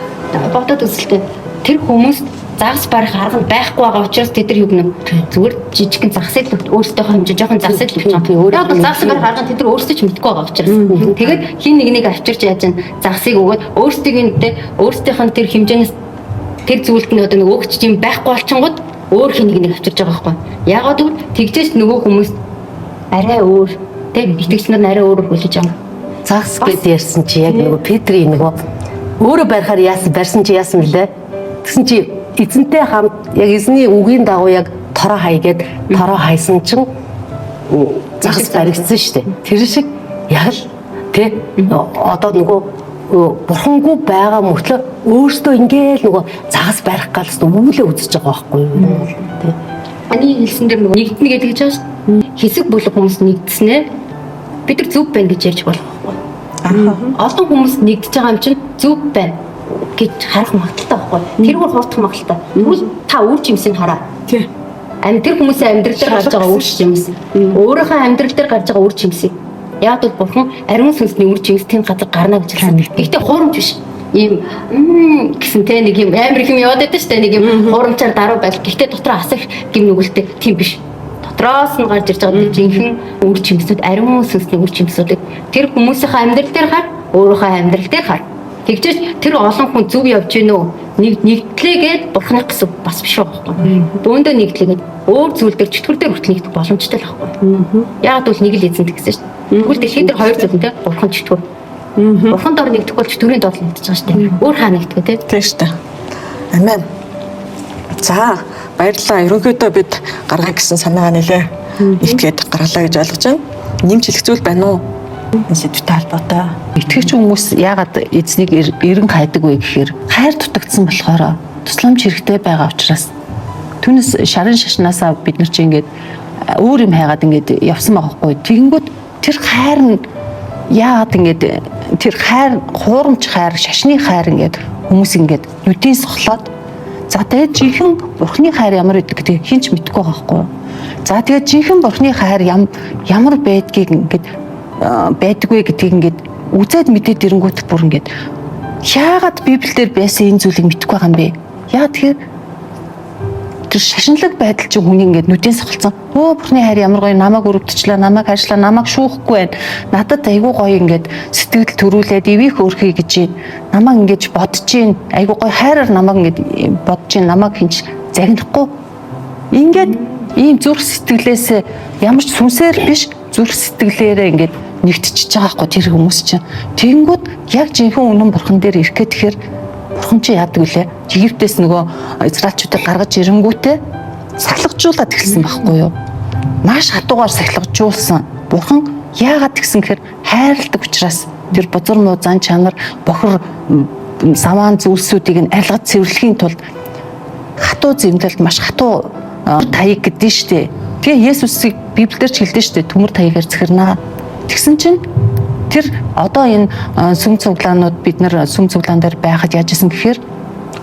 бодоод үзэлтэй тэр хүмүүс загас барих арга нь байхгүй байгаа учраас тэд нар юу гэнэ зүгээр жижигхэн загсыг өөрсдийнхөө хэмжээ жоохон загсыг л өгч байгаа. Яг бол загас барих арга нь тэд нар өөрсдөө ч мэдэхгүй байгаа учраас. Тэгээд хин нэгнийг авчирч яаж ин загсыг өгөөд өөрсдийнх нь тэр хэмжээнээс тэр зүйлд нь одоо нэг өгч юм байхгүй болчингууд өөр хин нэгнийг авчирч байгаа байхгүй. Яагаад гэвэл тэгжээс нөгөө хүмүүс арай өөр тэг итгэгч нар арай өөрөөр хүлээж байгаа.
Загс гэд ярьсан чи яг нөгөө Петрийн нөгөө өөрөө барихаар барьсан чи яасан мөлий? Тэгсэн чи эзэнтэй хамт яг эзний үгийн дагуу яг тороо хайгээд тороо хайсан чинь загас баригдсан шүү дээ. Тэр шиг яг л Тэ? Одоо нөгөө бурхангүй байгаа мөртлөө өөртөө ингээл нөгөө загас барих галс үүлээ үзэж байгаа байхгүй юу? Тэ?
Аны хэлсэн дээр нөгөө нэгднэ гэдэг гэж байгаа шүү. Хэсэг бүлэг хүмүүс нэгдснээ бид нар зөв байна гэж ярьж болох байхгүй. Олон хүмүүс нэгдэж байгаа юм чинь зөв байна гэж харах магадaltaй байхгүй. Тэр бол хурдах магадaltaй. Тэгвэл та үр жимсийг хараа.
Тий.
Тэр хүмүүсийн амьдрал дээр гарч байгаа үр жимс. Өөрийнхөө амьдрал дээр гарч байгаа үр жимсийг яг бол бурхан ариун сүнсний үр жимс тэнд газар гарна гэж хэлсэн. Гэхдээ хуурамч биш. Ийм гэсэн тэ нэг юм амар их юм яваад байдаг шүү дээ. Нэг юм хуурамчаар даруй байл. Гэхдээ дотроо асах гим нүгэлтэй тийм биш. Дотроос нь гарч ирж байгаа жинхэнэ үр жимсүүд ариун сүнсний үр жимсүүдийг тэр хүмүүсийн амьдрал дээр хар, өөрийнхөө амьдрал дээр хар. Тэгжээж тэр олон хүн зөв явж гинөө нэгдлээгээд бурханы гэсэн бас биш байхгүй. Бөөндөө нэгдлээгээд өөр зүйл дээр чөтгөр дээр хүртэл нэгдэх боломжтой л байхгүй. Яг бол нэг л эзэн тэгсэн шүү дээ. Тэгвэл дэлхийд дээр хоёр зүйл нэ бурхан чөтгөр. Бурхан дор нэгдэх бол чөтгөрийн доор нэгдэж байгаа шүү дээ. Өөр хаа нэгдэх вэ?
Тийм шүү дээ. Амен. За баярлалаа. Ерөнхийдөө бид гаргая гэсэн санаагаа нэлээ итгээд гаргалаа гэж ойлгож байна. Нэмж хэлэх зүйл байна уу? Энэ сэдвтэй холбоотой.
Итгэгч хүмүүс яагаад эзнийг эрен хайдаг вэ гэхээр хайр дутагдсан болохоор тусламж хэрэгтэй байгаа учраас түүнээс шарын шашнаасаа бид нар чи ингээд өөр юм хайгаад ингээд явсан байгаа хгүй. Тэгэнгүүт тэр хайр нь яагаад ингээд тэр хайр хуурамч хайр, шашны хайр ингээд хүмүүс ингээд нүдийн сохлоод за тэгээд жинхэнэ бурхны хайр ямар гэдэг гэдгийг хинч мэдэхгүй байгаа хгүй. За тэгээд жинхэнэ бурхны хайр ямар байдгийг ингээд байдаггүй гэдгийг ингээд үзээд мэдээд ирэнгүүт бүр ингээд яагаад Библиэлд байсан энэ зүйлийг мэдэхгүй байгаа юм бэ? Яа тэгэхээр тэр шашинлаг байдал чинь хүний ингээд нүдэн сохолцсон. Өө бурхны хайр ямар гоё намайг өрөвдчлээ, намайг хайрлаа, намайг шүүхгүй байна. Надад айгүй гоё ингээд сэтгэл төрүүлээд ивих өөрхий гэж намайг ингээд бодож гин. Айгүй гоё хайраар намайг ингээд бодож гин, намайг хинч загнахгүй. Ингээд ийм зүрх сэтгэлээс ямар ч сүнсээр биш зүрх сэтгэлээрээ ингээд нэгтчихэж байгаа хгүй тэр хүмүүс чинь. Тэгэнгүүт яг жинхэнэ үнэн бурхан дээр ирэх гэхээр бурхан чи яадаг вүлээ? Египтээс нөгөө израильчуудыг гаргаж ирэнгүүтээ сахилгажуулаад эхэлсэн байхгүй юу? Маш хатуугаар сахилгажуулсан. Бурхан яагаад тэгсэн гэхээр хайрладаг учраас тэр бузар муу зан чанар бохор саваан зүйлсүүдийг нь арилгаж цэвэрлэхийн тулд хатуу зэмлэлд маш хатуу таяг гэдэг нь штэ. Тэгээ Есүсийг Библиэлд ч хэлдэг штэ төмөр таягаар захирнаа. Тэгсэн чинь тэр одоо энэ сүм цуглаанууд бид нар сүм цуглаан дээр байхад яаж исэн гэхээр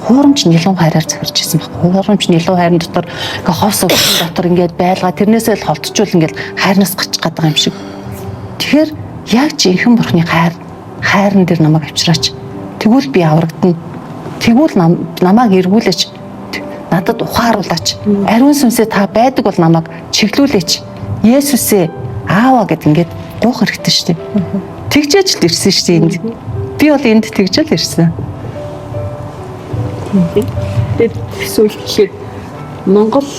хуурамч нилуун хайраар захирч исэн баг. Хуурамч нилуун хайрын дотор ховс дотор ингээд байлгаа тэрнээсээ л холтчул ингээд хайрнаас гачих гээд байгаа юм шиг. Тэгэхээр яг жинхэнэ бурхны хайрн дээр намайг авчираач. Тэгвэл би аврагдана. Тэгвэл намайг эргүүлээч. Надад ухааруулаач. Ариун сүнсээ та байдаг бол намайг чиглүүлээч. Есүсээ аава гэд ингээд гуйх хэрэгтэй шүү дээ. Тэгжээж л ирсэн шүү дээ энд. Би бол энд тэгжэл ирсэн.
Тэгээд эсвэл гэхэд Монгол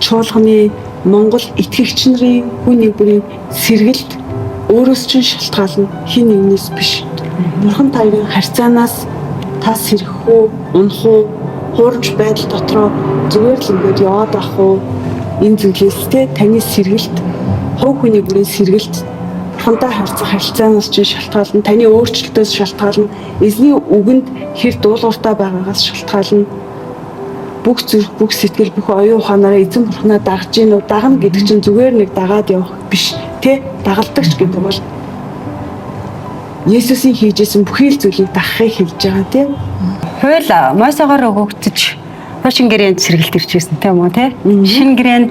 чуулганы Монгол итгэгч нарын хүний бүрийн сэргэлт өөрөөс чинь шалтгаална хин нэгнээс биш. Бурхан таны харьцаанаас та сэрэх үү, унах уу, хуурж байдал дотроо зүгээр л ингээд яваад байх уу? Энэ зүйлээс те таны сэргэлт, хувь хүний бүрийн сэргэлт бурхантай харьцах харилцаанаас чинь шалтгаална, таны өөрчлөлтөөс шалтгаална, эзний үгэнд хэр дуулууртай байгаагаас шалтгаална. Бүх зүрх, бүх сэтгэл, бүх оюун ухаанаараа эзэн бурхнаа дагж гин үү, дагна гэдэг чинь зүгээр нэг дагаад явах биш, тэ? Дагалдагч гэдэг бол Есүсийн хийжсэн бүхий л зүйлийг дагахыг хэлж байгаа, тэ?
Хууль Мосеогоор өгөгдөж хуучин гэрээнд сэргэлт ирчихсэн тийм үү те? Шинэ гэрээнд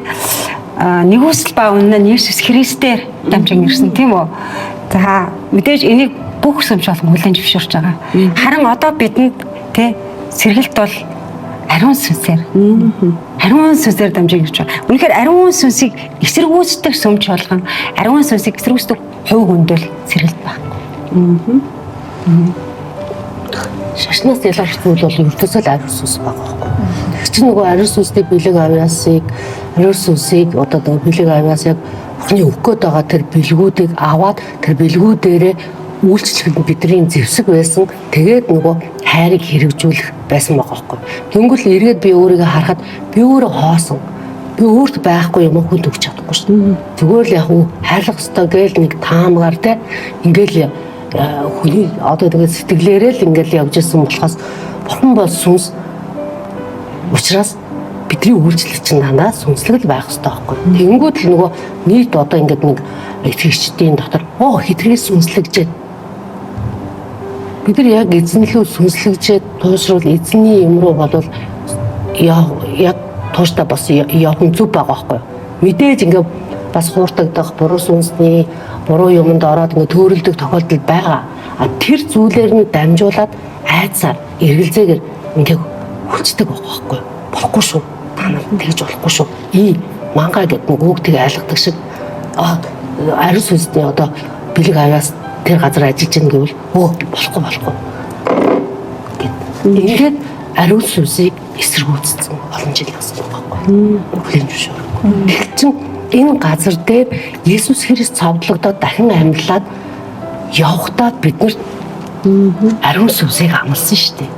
нэгүсэл ба үнэн нь Есүс Христээр дамжин ирсэн тийм үү? За мэдээж энийг бүх сүмч болон хүлээн зөвшөөрч байгаа. Харин одоо бидэнд те сэргэлт бол ариун сүнсээр. Ариун сүнсээр дамжин ирж байгаа. Үнэхээр ариун сүнсийг эсэргүүцдэг сүмч болгон ариун сүнсийг эсэргүүцдэг хувь хүндэл сэргэлт байна.
Шашнаас ялгарч зүйл бол ертөсөө л ариун сүнс байгаа байхгүй. Тэр чинь нөгөө ариун сүнсний бэлэг авьяасыг ариун сүнсийг одоо бэлэг авьяас яг бурхны өгөхөд байгаа тэр бэлгүүдийг аваад тэр бэлгүүдээрээ үйлчлэхэд бидний зэвсэг байсан. Тэгээд нөгөө хайрыг хэрэгжүүлэх байсан байгаа байхгүй. Тэнгүүл эргээд би өөрийгөө харахад би өөрөө хоосон. Би өөрт байхгүй юм хүнд өгч чадахгүй шүү дээ. Зүгээр л яг хайрлах ёстой гээл нэг таамгаар те ингээл хүний одоо тэгээд сэтгэлээрээ л ингээл явж исэн болохоос бурхан бол сүнс учраас бидний үйлчлэл чинь дандаа сүнслэг л байх хэрэгтэй байхгүй. Тэгэнгүүт л нөгөө нийт одоо ингээд нэг итгэгчдийн дотор хэтрээ сүнслэгжээд бид нар яг эзэнлүү сүнслэгжээд туушруул эзний юм руу болвол яг тууштай бас явах зүг байгаа байхгүй. Мэдээж ингээд бас хууртагдах буруу сүнсний буруу юмд ороод ингээд төөрөлдөг тохиолдол байгаа. Тэр зүйлээр нь дамжуулаад айцаар эргэлзээгээр ингээд хүчдэг байгаа байхгүй. Болохгүй шүү. Та нар тэгж болохгүй шүү. Мангаа гэдэг нэг үгтийг айлгадаг шиг ариун сүнсний одоо бэлэг аваас тэр газар ажиллаж ийн гэвэл болохгүй гэд. Ингээд ариун сүнсийг эсэргүүцсэн олон жил болсон байхгүй. Бүхлийн зөвшөөрөв. Тэгэхээр чин энэ газар дээр Есүс Христ цовдлогдоод дахин амьдлаад явхдаа биднэрт ариун сүнсийг амласан шүү дээ.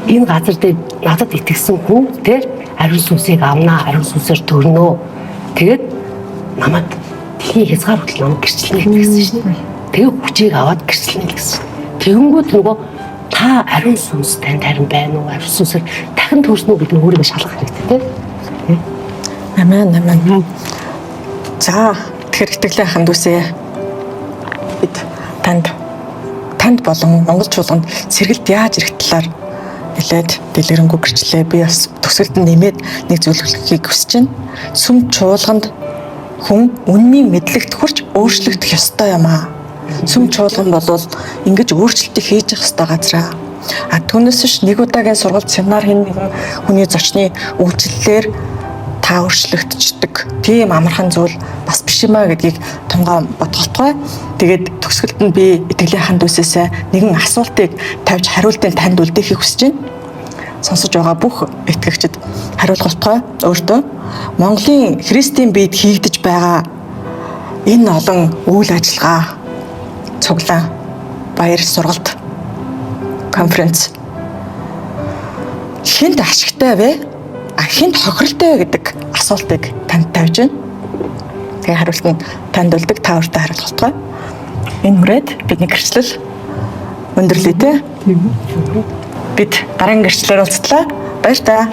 Энэ газар дээр надад итгэсэн хүн тэр ариун сүнсийг авнаа, ариун сүнсээр төрнөө. Тэгээд намайг дэлхийн хязгаар хүртэл намайг гэрчлэнэ гэсэн шүү дээ. Тэгээд хүчийг аваад гэрчлэнэ гэсэн. Тэгэнгүүт нөгөө та ариун сүнс танд харин байна уу? Ариун сүнсээр дахин төрснө үү гэдэг нь өөрийгөө шалгах хэрэгтэй тийм.
Амен. За тэгэхээр итгэлийн ханд үсэ бид танд болон Монгол чуулганд сэргэлт яаж ирэх талаар нэлээд дэлгэрэнгүй гэрчлээ. Би бас төгсгөлд нэмээд нэг зүйл хэлхийг хүсэж байна. Сүм чуулганд хүн үнний мэдлэгт хүрч өөрчлөгдөх ёстой юм аа. Сүм чуулган болвол ингэж өөрчлөлтийг хийж явах ёстой газар. Түүнээс биш нэг удаагийн сургалт семинар нэгэн хүний зочны үйлчлэлээр та өөрчлөгдчихдөг. Тийм амархан зүйл бас биш юм аа гэдгийг тунгаан бодголтгой. Тэгээд төгсгөлд нь би итгэлийн ханд үсээсээ нэгэн асуултыг тавьж хариултыг танд үлдээхийг хүсэж байна. Сонсож байгаа бүх итгэгчид хариулголтгой. Өөртөө Монголын Христийн биед хийгдэж байгаа энэ олон үйл ажиллагаа, цуглаан, баяр сургалт, конференц хинт ашигтай вэ? Хинт хохиролтой вэ гэдэг асуултыг танд тавьж байна. Тэгээ хариулт нь танд үлдэг, та өөртөө хариулголтгой. Энэ хүрээд бидний гэрчлэл өндөрлөө те. Бид дараагийн гэрчлэлээр уулзлаа. Баяр таа.